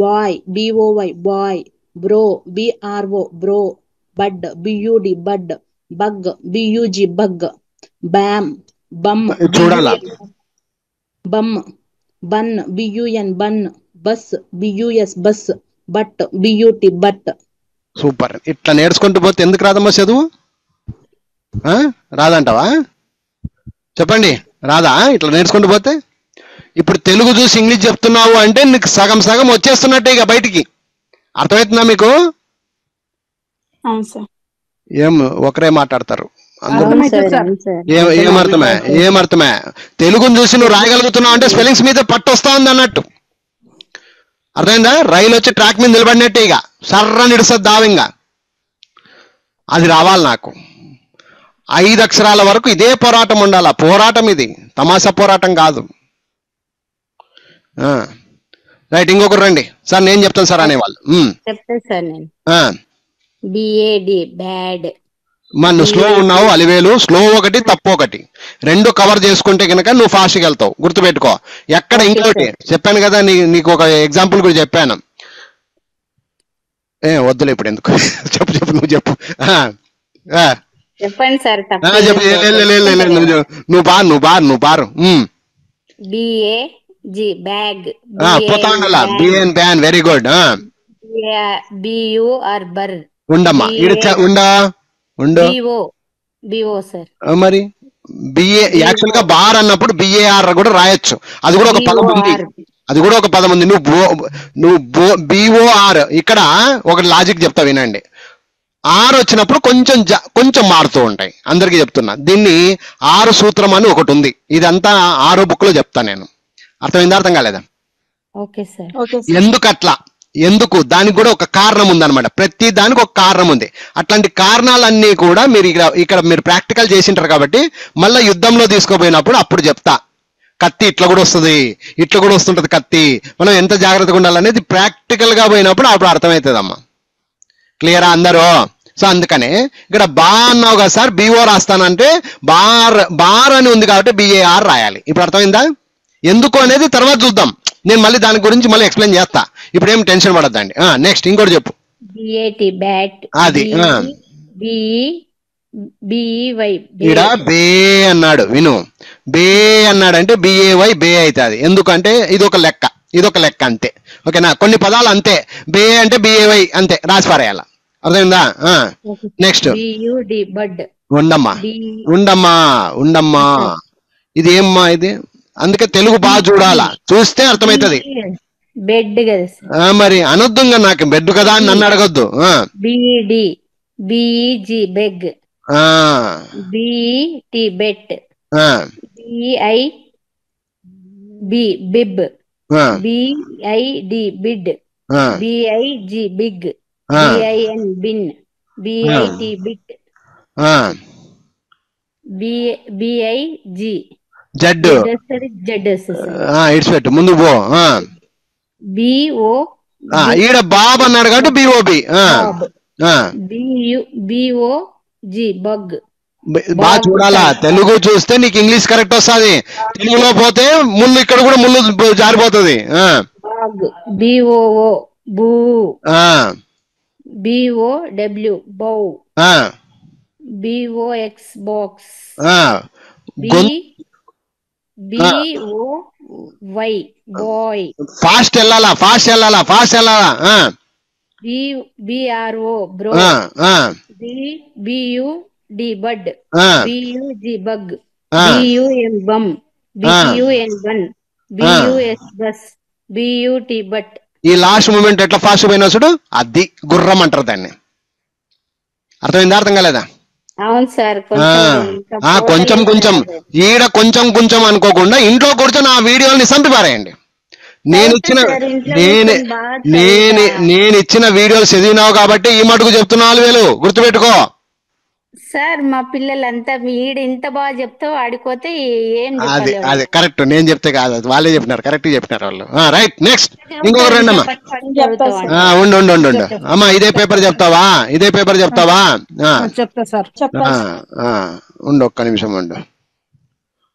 S2: boy, boy, boy, bro, bro, bro, bud, bud, bud, bug, bug, bug, bam, bum,
S1: చూడాలా
S2: bum, bun, bun, bus, bus, but, but.
S1: Super. ఇట్లా నేర్చుకుంటూ పోతే ఎందుకు రాదమ్మా చదువు? రాదంటావా? చెప్పండి, రాదా ఇట్లా నేర్చుకుంటూ పోతే? ఇప్పుడు తెలుగు చూసి ఇంగ్లీష్ చెప్తున్నావు అంటే నీకు సగం సగం వచ్చేస్తున్నట్టే ఇక బయటికి. అర్థమవుతుందా మీకు?
S4: అవును సార్.
S1: ఏం ఒకరే మాట్లాడతారు అందరూ?
S4: అర్థమైతుంది సార్.
S1: ఏమర్థమే? ఏమర్థమే? తెలుగుని చూసి నువ్వు రాయగలుగుతున్నావు అంటే స్పెల్లింగ్స్ మీద పట్టు వస్తా ఉంది అన్నట్టు. అర్థమైందా? రైలు వచ్చి ట్రాక్ మీద నిలబడినట్టే ఇక సర్ర నిడుస్తుంది దావింగా. అది రావాలి నాకు. 5 అక్షరాల వరకు ఇదే పోరాటం ఉండాలా. పోరాటం ఇది, తమాషా పోరాటం కాదు. రైట్, ఇంకొకరు రండి. సార్ నేను చెప్తాను సార్ అనేవాళ్ళు.
S3: చెప్తాను సార్ నేను. BAD bad.
S1: నువ్వు స్లో ఉన్నావు, అలివేలు. స్లో ఒకటి, తప్పు ఒకటి, రెండు కవర్ చేసుకుంటే కనుక నువ్వు ఫాస్ట్గా వెళ్తావు. గుర్తుపెట్టుకో. ఎక్కడ ఇంకోటి చెప్పాను కదా, నీకు ఒక ఎగ్జాంపుల్ కూడా చెప్పాను. వద్దులే ఇప్పుడు ఎందుకు, చెప్పు చెప్పు, నువ్వు చెప్పు.
S3: చెప్పండి సార్.
S1: నువ్వు బారు.
S3: BAG bag.
S1: పోతా ఉండాలా. B N ban. Very good.
S3: BUR bur.
S1: ఉండమ్మా, ఉండు.
S3: BO sir.
S1: మరి బిఏ యాక్చువల్ గా బార్ అన్నప్పుడు BAR కూడా రాయొచ్చు. అది కూడా ఒక పదం ఉంది. అది కూడా ఒక పదం ఉంది. నువ్వు BOR. ఇక్కడ ఒక లాజిక్ చెప్తా వినండి. ఆర్ వచ్చినప్పుడు కొంచెం మారుతూ ఉంటాయి. అందరికీ చెప్తున్నా. దీన్ని 6 సూత్రం అని ఒకటి ఉంది. ఇదంతా 6 బుక్ లో చెప్తా నేను. అర్థమైందా? అర్థం కాలేదా?
S3: Okay sir.
S1: ఎందుకు అట్లా? ఎందుకు? దానికి కూడా ఒక కారణం ఉందన్నమాట. ప్రతి దానికి ఒక కారణం ఉంది. అట్లాంటి కారణాలన్నీ కూడా మీరు ఇక్కడ మీరు ప్రాక్టికల్ చేసింటారు కాబట్టి మళ్ళీ యుద్ధంలో తీసుకోపోయినప్పుడు అప్పుడు చెప్తా. కత్తి ఇట్లా కూడా వస్తుంది, ఇట్లా కూడా వస్తుంటది కత్తి. మనం ఎంత జాగ్రత్తగా ఉండాలనేది ప్రాక్టికల్ గా పోయినప్పుడు అప్పుడు అర్థమవుతుందమ్మా. క్లియరా అందరూ? సో అందుకనే ఇక్కడ బా అన్నావు కదా సార్, BO రాస్తానంటే బార్ అని ఉంది కాబట్టి BAR రాయాలి. ఇప్పుడు అర్థమైందా? ఎందుకు అనేది తర్వాత చూద్దాం. నేను మళ్ళీ దాని గురించి మళ్ళీ ఎక్స్ప్లెయిన్ చేస్తా. ఇప్పుడు ఏం టెన్షన్ పడద్దండి. నెక్స్ట్ ఇంకోటి చెప్పు.
S3: BAT bat.
S1: అది
S3: BEY
S1: ఈడ బే అన్నాడు. విను, బే అన్నాడంటే BAY బే అవుతుంది. ఎందుకంటే ఇదొక లెక్క అంతే. ఓకేనా? కొన్ని పదాలు అంతే. బే అంటే BAY అంతే, రాసి పారేయాల. అర్థమైందా? నెక్స్ట్
S3: BUD బడ్.
S1: ఉండమ్మా. ఇది ఏమ్మా ఇది? అందుకే తెలుగు బాగా చూడాలా, చూస్తే అర్థమవుతుంది.
S3: బెడ్ కదా
S1: మరి అనొద్దు, నాకు బెడ్ కదా అని నన్ను అడగొద్దు.
S3: BED BEG beg. BET bet. BIB bib. BID bid. BIG big. BIN bin. BIT bit. BIG
S1: Z. It's పెట్టు, ముందు పో.
S3: BO
S1: ఈడ బాబు అన్నాడు కాబట్టి BOB.
S3: BOG bug.
S1: బాగా చూడాలా. తెలుగు చూస్తే నీకు ఇంగ్లీష్ కరెక్ట్ వస్తుంది. తెలుగులో పోతే ముళ్ళు, ఇక్కడ కూడా ముళ్ళు జారిపోతుంది.
S3: BOO boo. BOW bow. BOX box. BOY boy.
S1: Fast వెళ్ళాలా.
S3: BRO bro. BUD bud. BUG bug. BUM bum. BUN bun. BUS bus. BUT but.
S1: ఈ లాస్ట్ మూమెంట్ ఎట్లా ఫాస్ట్ పోయినా చూడు, అది గుర్రం అంటారు దాన్ని. అర్థమైందా? అర్థం కాలేదా?
S3: అవును సార్.
S1: కొంచెం ఈడ కొంచెం అనుకోకుండా ఇంట్లో కూర్చొని ఆ వీడియోని సంపి పారేయండి. నేను ఇచ్చిన వీడియోలు చదివినావు కాబట్టి ఈ మటుకు చెప్తున్నాను. వేలు గుర్తుపెట్టుకో
S3: సార్. మా పిల్లలంతా వీడు ఇంత బాగా చెప్తావు, ఆడిపోతే ఏం
S1: అది కరెక్ట్. నేను చెప్తే కాదు, అది వాళ్ళే చెప్పినారు. కరెక్ట్ చెప్పినారు వాళ్ళు. రైట్, నెక్స్ట్ ఇంకొకరు రండి అమ్మా. ఉండు అమ్మా. ఇదే పేపర్ చెప్తావా?
S4: చెప్తా సార్.
S1: ఉండు, ఒక్క నిమిషం ఉండు.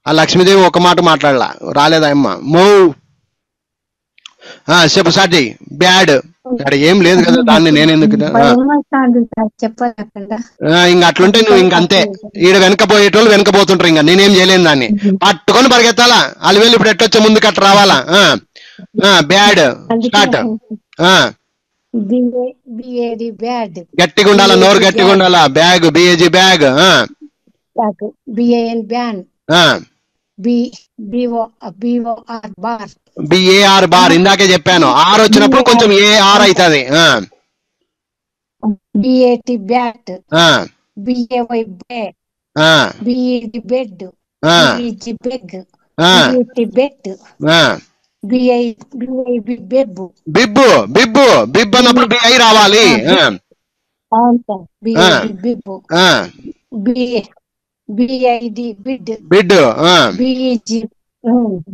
S1: ఆ లక్ష్మీదేవి ఒక మాట మాట్లాడలా, రాలేదా అమ్మ? చెప్పు స్టార్ట్ చెయ్యి. బ్యాడ్ ఇక్కడ ఏం లేదు కదా, దాన్ని నేను ఎందుకు
S4: చెప్పకుండా
S1: ఇంకా అట్లుంటే నువ్వు ఇంక అంతే. ఈడ వెనకపోయేటోళ్ళు వెనకపోతుంటారు, ఇంకా నేనేం చేయలేను దాన్ని. పట్టుకొని పరిగెత్తాలా, అలివేలు ఇప్పుడు ఎట్టొచ్చా ముందుకు అట్లా రావాలా. Bad start.
S4: బిఏడి బ్యాడ్,
S1: గట్టిగా ఉండాలా, నోరు గట్టిగా ఉండాలా. Bag B A G bag.
S4: B A N ban, B O R bar,
S1: B A R bar ఇందాకే చెప్పాను. ఆర్ వచ్చినప్పుడు కొంచెం ఏఆర్ అవుతుంది.
S4: B A T bat, B A Y bay, B E D bed, B E G beg, B E T bet, B I B beb.
S1: Bib bib bib అన్నప్పుడు బిఐ రావాలి.
S4: అవును sir, B I B bib, B I D bid,
S1: bid
S4: B E G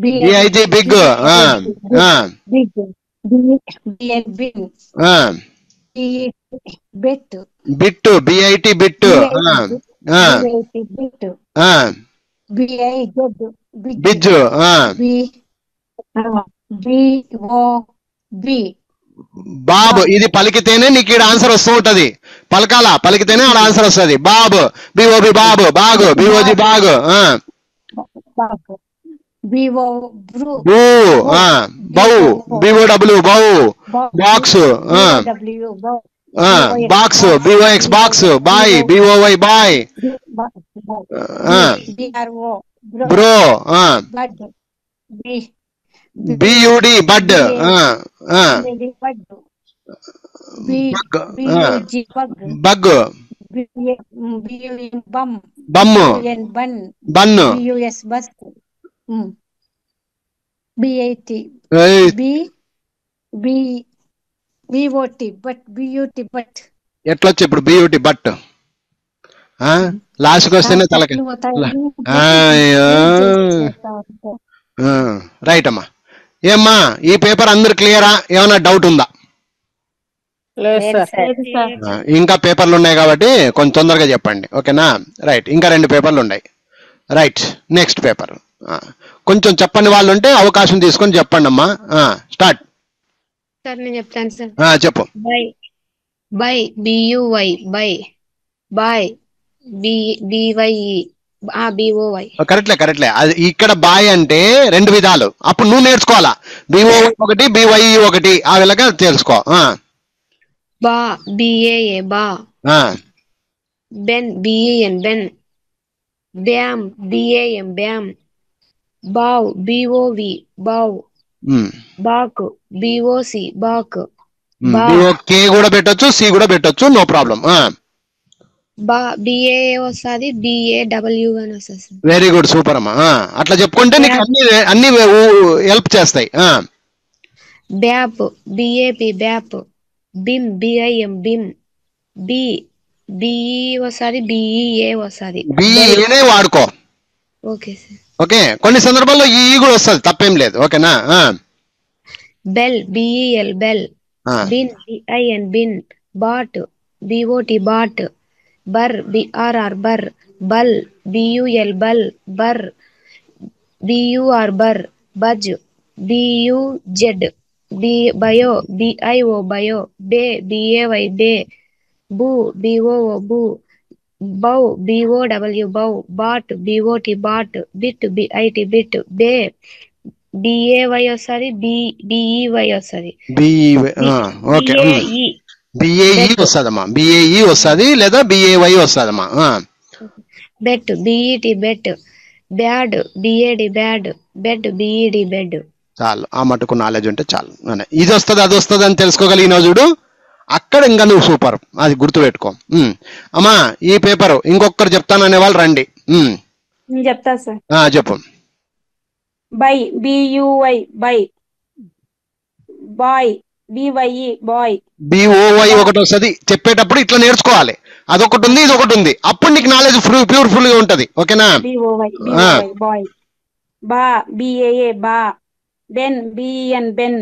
S1: B I G big.
S4: Big, B N bin, bet,
S1: bit B I T bit.
S4: B I T bit, B I గెడ్,
S1: బిజ్జు.
S4: బిఓ బి,
S1: బాబు ఇది పలికితేనే నీకు ఈడ ఆన్సర్ వస్తూ ఉంటది. పలకాలా, పలికితేనే ఆడ ఆన్సర్ వస్తుంది. బాబు బిఓబి బాబు, బాగు బిఓజి బాగు.
S4: B O brew,
S1: boo bow B O W bow. Box
S4: W bow,
S1: box B O X box. Boy B O Y boy.
S4: B R O
S1: bro
S4: bud,
S1: B U D bud.
S4: Bud, B U G bug,
S1: bug
S4: B U N bum,
S1: bum
S4: B U N bun,
S1: bun.
S4: B U S bus, B I T B, B O T but, B U T but.
S1: ఎట్లొచ్చు ఇప్పుడు బియూటి బట్. లాస్ట్కి వస్తేనే తలకి. రైట్ అమ్మా. ఏమ్మా ఈ పేపర్ అందరు క్లియరా, ఏమైనా డౌట్ ఉందా? ఇంకా పేపర్లు ఉన్నాయి కాబట్టి కొంచెం తొందరగా చెప్పండి, ఓకేనా? రైట్, ఇంకా 2 పేపర్లు ఉన్నాయి. Right, next paper. కొంచెం చెప్పని వాళ్ళు ఉంటే అవకాశం తీసుకొని చెప్పండి అమ్మా. స్టార్ట్.
S8: సార్ నేను చెప్తాను సార్.
S1: చెప్పు.
S8: Bye, bye B U Y bye, boy B Y E B O Y.
S1: కరెక్ట్లే. అది ఇక్కడ బాయ్ అంటే 2 విధాలు, అప్పుడు నువ్వు నేర్చుకోవాలా. బిఓవై ఒకటి, బివైఈ ఒకటి, ఆ విధంగా తెలుసుకో.
S8: బా B A A baa, Ben BEN Ben, bam B A M bam, bov B O V bov, bok B O C back,
S1: కే కూడా పెట్టొచ్చు, సి కూడా పెట్టొచ్చు, నో ప్రాబ్లం.
S8: బా బిఏఏ వస్తుంది, బిఏడబ్ల్యూ అని వస్తుంది సార్.
S1: వెరీ గుడ్, సూపర్ అమ్మా. అట్లా చెప్పుకుంటే నీకు అన్ని హెల్ప్ చేస్తాయి.
S8: Bap B A P bap, bim B I M bim, B B E వస్తుంది, బిఈఏ వస్తుంది.
S1: బిఏనే వాడుకో.
S8: Okay sir.
S1: ఓకే, కొన్ని సందర్భాల్లో ఈ కూడా వస్తుంది, తప్పేం లేదు, ఓకేనా?
S8: Bell B E L bell, bin B I N bin, bot B O T bot, bur B R R bur, bul B U L bul bur, B U R bur, buzz B U Z, bio B I O bio, bay B A Y bay, boo B O O boo, bow B O W bow, bot B O T bot, bit B I T bit, bay B A Y వస్తుంది, బిఈవై వస్తుంది,
S1: బిఏఈ వస్తుందమ్మా. బిఏఈ వస్తుంది లేదా బిఏవై వస్తుందమ్మా.
S8: Bet B E T bet, bad B A D bad, bed B E D bed.
S1: చాలు, ఆ మటుకు నాలెడ్జ్ ఉంటే చాలు. ఇది వస్తుంది అది వస్తుంది అని తెలుసుకోగలిగిన చూడు, అక్కడ ఇంకా నువ్వు సూపర్, అది గుర్తుపెట్టుకో. అమ్మా ఈ పేపర్ ఇంకొకరు చెప్తాననే వాళ్ళు రండి.
S4: చెప్తా సార్.
S1: చెప్పు.
S4: By B U Y bye, boy బివైఈ bye,
S1: బిఓవై ఒకటి వస్తుంది. చెప్పేటప్పుడు ఇట్లా నేర్చుకోవాలి, అదొకటి ఉంది ఇదొకటి ఉంది, అప్పుడు నీకు నాలెడ్జ్ ప్యూర్ఫుల్ గా ఉంటది, ఓకేనా?
S4: B O Y boy, baa B A A baa, ben B N ben,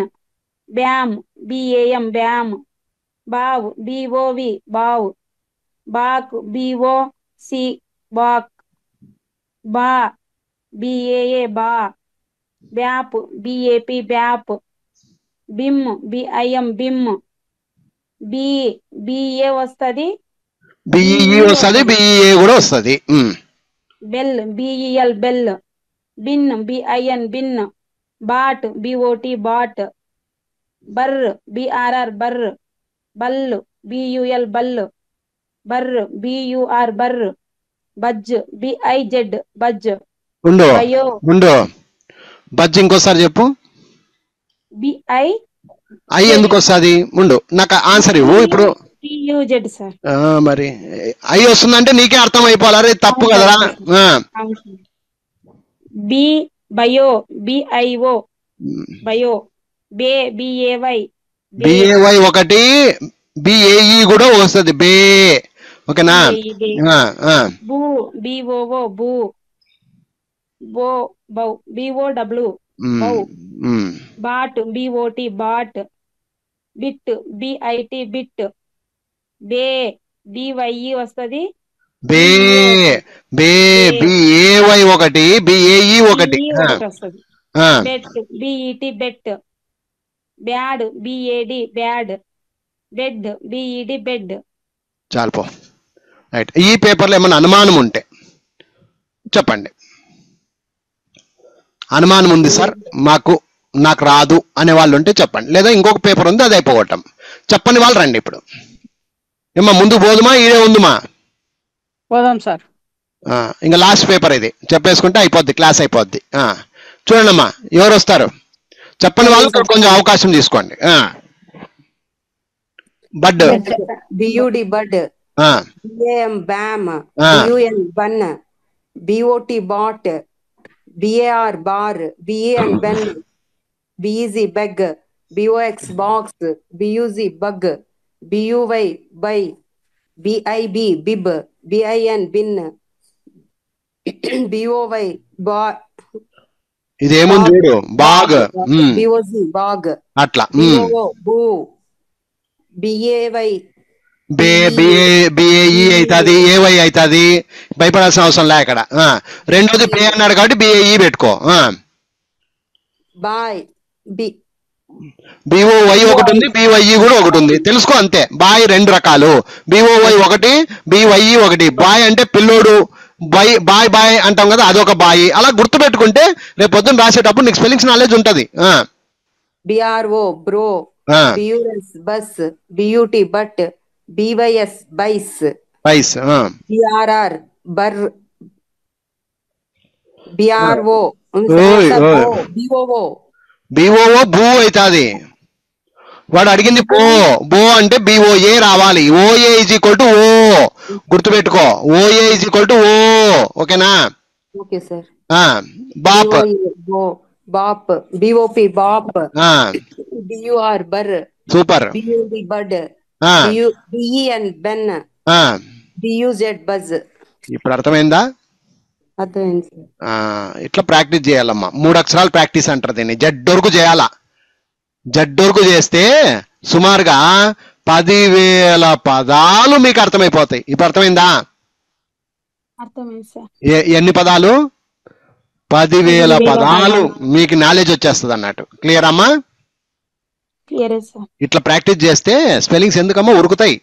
S4: bam B A M bam, bov B O V bov, bok B O C bok, baa B A A baa, bap B A P bap, bim B I M bim. B B A వస్తది,
S1: బిఈఈ వస్తుంది, బిఈఏ కూడా వస్తుంది.
S4: Bell B E L bell. Bin B I N bin. Bot B O T bot. Bur B R R bur. Bul B U L bul. Bur B U R bur. Buzz B I Z buzz.
S1: ఉండు
S4: బయో
S1: ఉండు, బజ్ ఇంకోసారి చెప్పు.
S4: బిఐ
S1: ఐ ఎందుకు వస్తుంది? ఉండు, నాకు ఆన్సర్ ఇవ్వు ఇప్పుడు.
S4: బియుజెడ్ సార్.
S1: మరి ఐ వస్తుందంటే నీకే అర్థం అయిపోవాలి, అరే తప్పు కదరా.
S4: B bio B I O bio. Bay B A Y
S1: B A Y ఒకటి, బిఏఈ కూడా వస్తుంది, బే. ఓకేనా?
S4: Boo B O O boo. Bo bow B O W bow. Bot B O T bot. Bit B I T bit. Bay B Y E వస్తది,
S1: బే. బే బిఏవై ఒకటి, బిఏఈ ఒకటి.
S4: వస్తది. Bet B E T bet. Bad B A D bad. Bed B E D bed.
S1: చాలు పో. రైట్. ఈ పేపర్లో ఏమైనా అనుమానం ఉంటే చెప్పండి. అనుమానం ఉంది సార్ నాకు రాదు అనే వాళ్ళు ఉంటే చెప్పండి, లేదా ఇంకొక పేపర్ ఉంది అది అయిపోగొట్టాం. చెప్పని వాళ్ళు రండి ఇప్పుడు. ఏమా ముందు పోదుమా, ఈడే ఉందుమా?
S7: పోదాం సార్.
S1: ఇంకా లాస్ట్ పేపర్ ఇది చెప్పేసుకుంటే అయిపోద్ది, క్లాస్ అయిపోద్ది. చూడండి అమ్మా, ఎవరు వస్తారు చెప్పని వాళ్ళు కొంచెం అవకాశం తీసుకోండి. Bud
S5: B U D bud. B A M bam. B U N bun. B O T bot. B A R bar. B A N ben. B E G beg. B O X box. B U G bug. B U Y buy. B I B bib. B I N bin. B O Y baa.
S1: ఇదేముంది చూడు, బాగ్.
S5: బిఓజీ బాగ్.
S1: అట్లా.
S5: బిఓఓ బూ. బిఏవై
S1: బే. బిఏఈ అవుతుంది, ఏవై అవుతుంది, భయపడాల్సిన అవసరం లే ఇక్కడ. రెండోది బే అన్నాడు కాబట్టి బిఏఈ పెట్టుకో.
S5: బాయ్
S1: బిఓవై ఒకటి ఉంది, బివైఈ కూడా ఒకటి ఉంది, తెలుసుకో అంతే. బాయ్ రెండు రకాలు, బిఓవై ఒకటి, బివైఈ ఒకటి. బాయ్ అంటే పిల్లోడు, బాయ్ బాయ్ అంటాం కదా, అదొక బాయ్. అలా గుర్తు పెట్టుకుంటే రేపు పొద్దున్న రాసేటప్పుడు నీకు స్పెల్లింగ్స్ నాలెడ్జ్ ఉంటది.
S5: B R O bro. B U S bus. B U T but. B Y S byes.
S1: Byes.
S5: B R R bur. B R O B O O.
S1: B O O boo అవుతుంది. వాడు అడిగింది బో అంటే బిఓఏ రావాలి. O A is equal to O, గుర్తుపెట్టుకో. O A is equal to O. ఓకేనా?
S5: Okay sir.
S1: Bop.
S5: Bop. B O P bop. B U R bur.
S1: Super.
S5: B U D bud. B E N ben. B U Z buzz.
S1: ఇప్పుడు అర్థమైందా?
S5: అర్థమైంది.
S1: ఇట్లా ప్రాక్టీస్ చేయాలమ్మా. 3 అక్షరాలు ప్రాక్టీస్ అంటారు దీన్ని. జడ్ వరకు చేయాలా. జడ్ వరకు చేస్తే సుమారుగా 10,000 పదాలు మీకు అర్థమైపోతాయి. ఇప్పుడు అర్థమైందా?
S4: అర్థమైంది సార్.
S1: ఎన్ని పదాలు? 10,000 పదాలు మీకు నాలెడ్జ్ వచ్చేస్తుంది అన్నట్టు. క్లియర్ అమ్మా?
S4: Clear sir.
S1: ఇట్లా ప్రాక్టీస్ చేస్తే స్పెల్లింగ్స్ ఎందుకమ్మా ఉరుకుతాయి.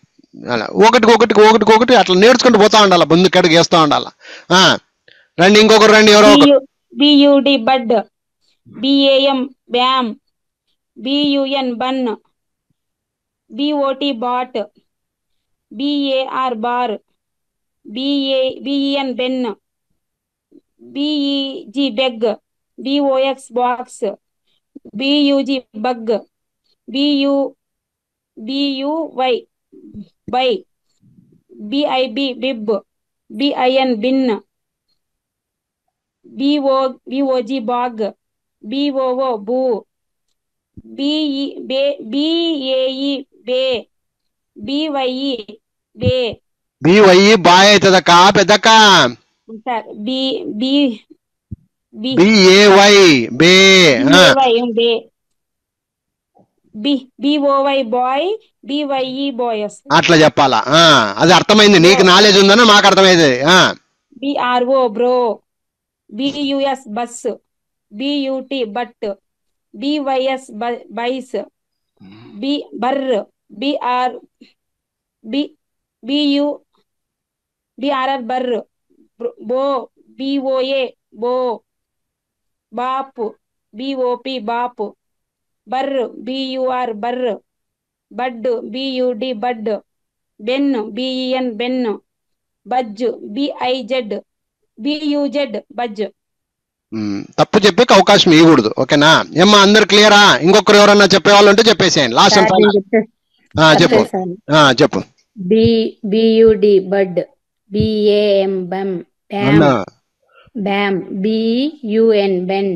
S1: అలా ఒకటికొకటి అట్లా నేర్చుకుంటూ పోతా ఉండాలి, ముందుకడుగు వేస్తూ ఉండాలి. రండి, ఇంకొకరు రండి. ఎవరో
S4: B U D bud. B A M bam. B U N bun. B O T bot. B A R bar. B E N ben. B E G beg. B O X box. B U G bug. B U Y buy. B I B bib. B I N bin. B O G bog. B O O boo. B A E bay. B Y E bay.
S1: B Y E boy అవుతుందక్క, పెద్దక్క.
S4: Sir
S1: B A Y bay.
S4: B O Y boy. B Y E boys.
S1: అట్లా చెప్పాలా? అది అర్థమైంది. నీకు నాలెడ్జ్ ఉందని మాకు అర్థమైంది.
S4: B R O bro. B U S bus. B U T but. B Y S byes. B bur B R B B U BRR బర్ బో బిఓఏ బో బాప్ బిఓపి బాప్ బర్ బియుఆర్ బర్ బడ్ బియుడి బడ్ Ben BEN Ben buzz బిఐజెడ్ బియుజెడ్ buzz.
S1: తప్పు చెప్పేకి అవకాశం ఇవ్వకూడదు. ఓకేనా? ఏమ్మా అందరు క్లియరా? ఇంకొకరు ఎవరన్నా చెప్పేవాళ్ళు ఉంటే చెప్పేసేయండి. Last and final. చెప్పు చెప్పు.
S3: B U D bud B A M bem bam bam B U N ben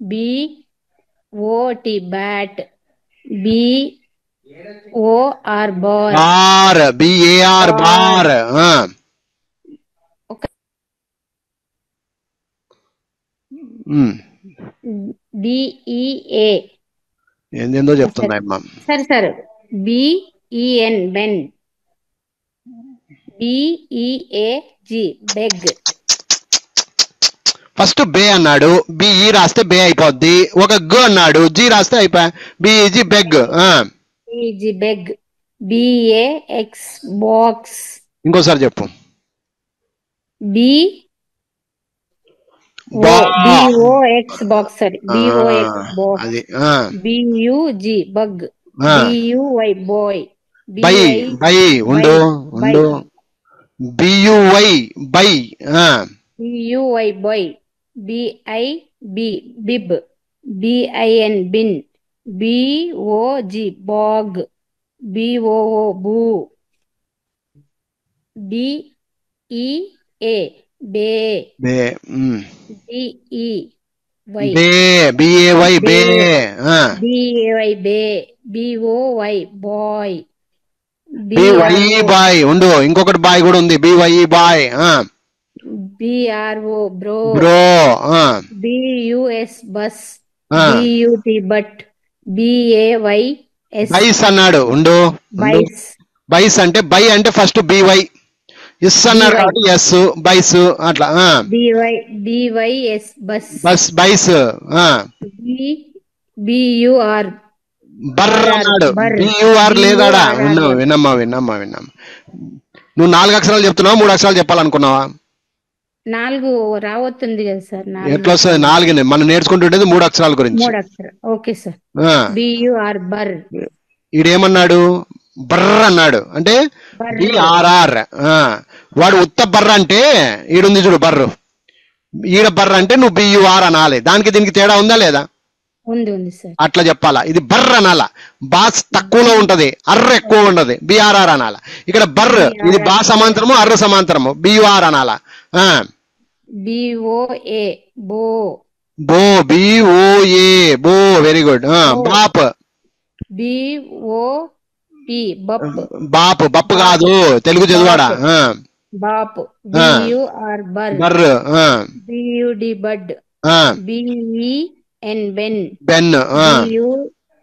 S3: B O T bat B O R bar
S1: bar B A R bar
S3: B E A
S1: ఏందేందో చెప్తున్నాయమ్మా.
S3: సరే B E N ben B E A G beg.
S1: First bay అన్నాడు, బిఈ రాస్తే బే అయిపోద్ది. ఒక గ్ అన్నాడు, జీ రాస్తే అయిపోయా. B E G beg.
S3: B E G beg B A X box.
S1: ఇంకోసారి చెప్పు.
S3: B O X box. Sorry B O X box.
S1: అది
S3: B U G bug B U Y boy
S1: bye bye ఉండు ఉండు B U Y bye
S3: B U Y boy B I bib B I N bin B O G bog B O O boo B E A bay B E Y
S1: B A Y bay
S3: B A Y bay B O Y boy
S1: B Y boy ఉండు. ఇంకొకటి బాయ్ కూడా ఉంది. B Y boy.
S3: B R O bro
S1: bro.
S3: B U S bus B U T but B A Y S
S1: byes అన్నాడు. ఉండు
S3: బైస్.
S1: బైస్ అంటే బై అంటే ఫస్ట్ బివై, ఎస్ అన్నారు కాబట్టి ఎస్ బైస్ అట్లా.
S3: బివైఎస్ బస్
S1: బస్ బైస్.
S3: బియుఆర్
S1: బర్ర అన్నాడు. బియుఆర్ లేదాడా? విన్నమ్మా. నువ్వు 4 అక్షరాలు చెప్తున్నావా 3 అక్షరాలు చెప్పాలనుకున్నావా?
S3: 4 రావస్తుంది కదా సార్.
S1: ఎట్లా వస్తుంది? 4 మనం నేర్చుకుంటుండేది 3 అక్షరాల గురించి.
S3: 3 అక్షరాలు. Okay sir. బియుఆర్ బర్.
S1: ఈడేమన్నాడు? బర్ర అన్నాడు. అంటే బిఆర్ఆర్. వాడు ఉత్త బర్ర అంటే ఈడుంది చూడు బర్రు. ఈడ బర్ర అంటే నువ్వు బియుఆర్ అనాలి. దానికి దీనికి తేడా ఉందా లేదా?
S3: ఉంది సార్.
S1: అట్లా చెప్పాలా. ఇది బర్ర అనాలా. బాస్ తక్కువలో ఉంటది, అర్ర ఎక్కువ ఉండదు. బిఆర్ఆర్ అనాలా. ఇక్కడ బర్ర ఇది బా సమాంతరము, అర్ర సమాంతరము. బియుఆర్ అనాలా.
S3: బిఓఏ బో
S1: బో బిఓఏ బో. Very good. బాప్
S3: బిఓపి బప్.
S1: బాప్ బప్ కాదు, తెలుగు చదివాడా?
S3: బాప్ బియుఆర్ బర్
S1: బర్.
S3: B U D bud B E N Ben
S1: Ben.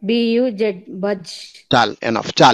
S3: B U Z buzz.
S1: చాలు ఎనఫ్ చాలు.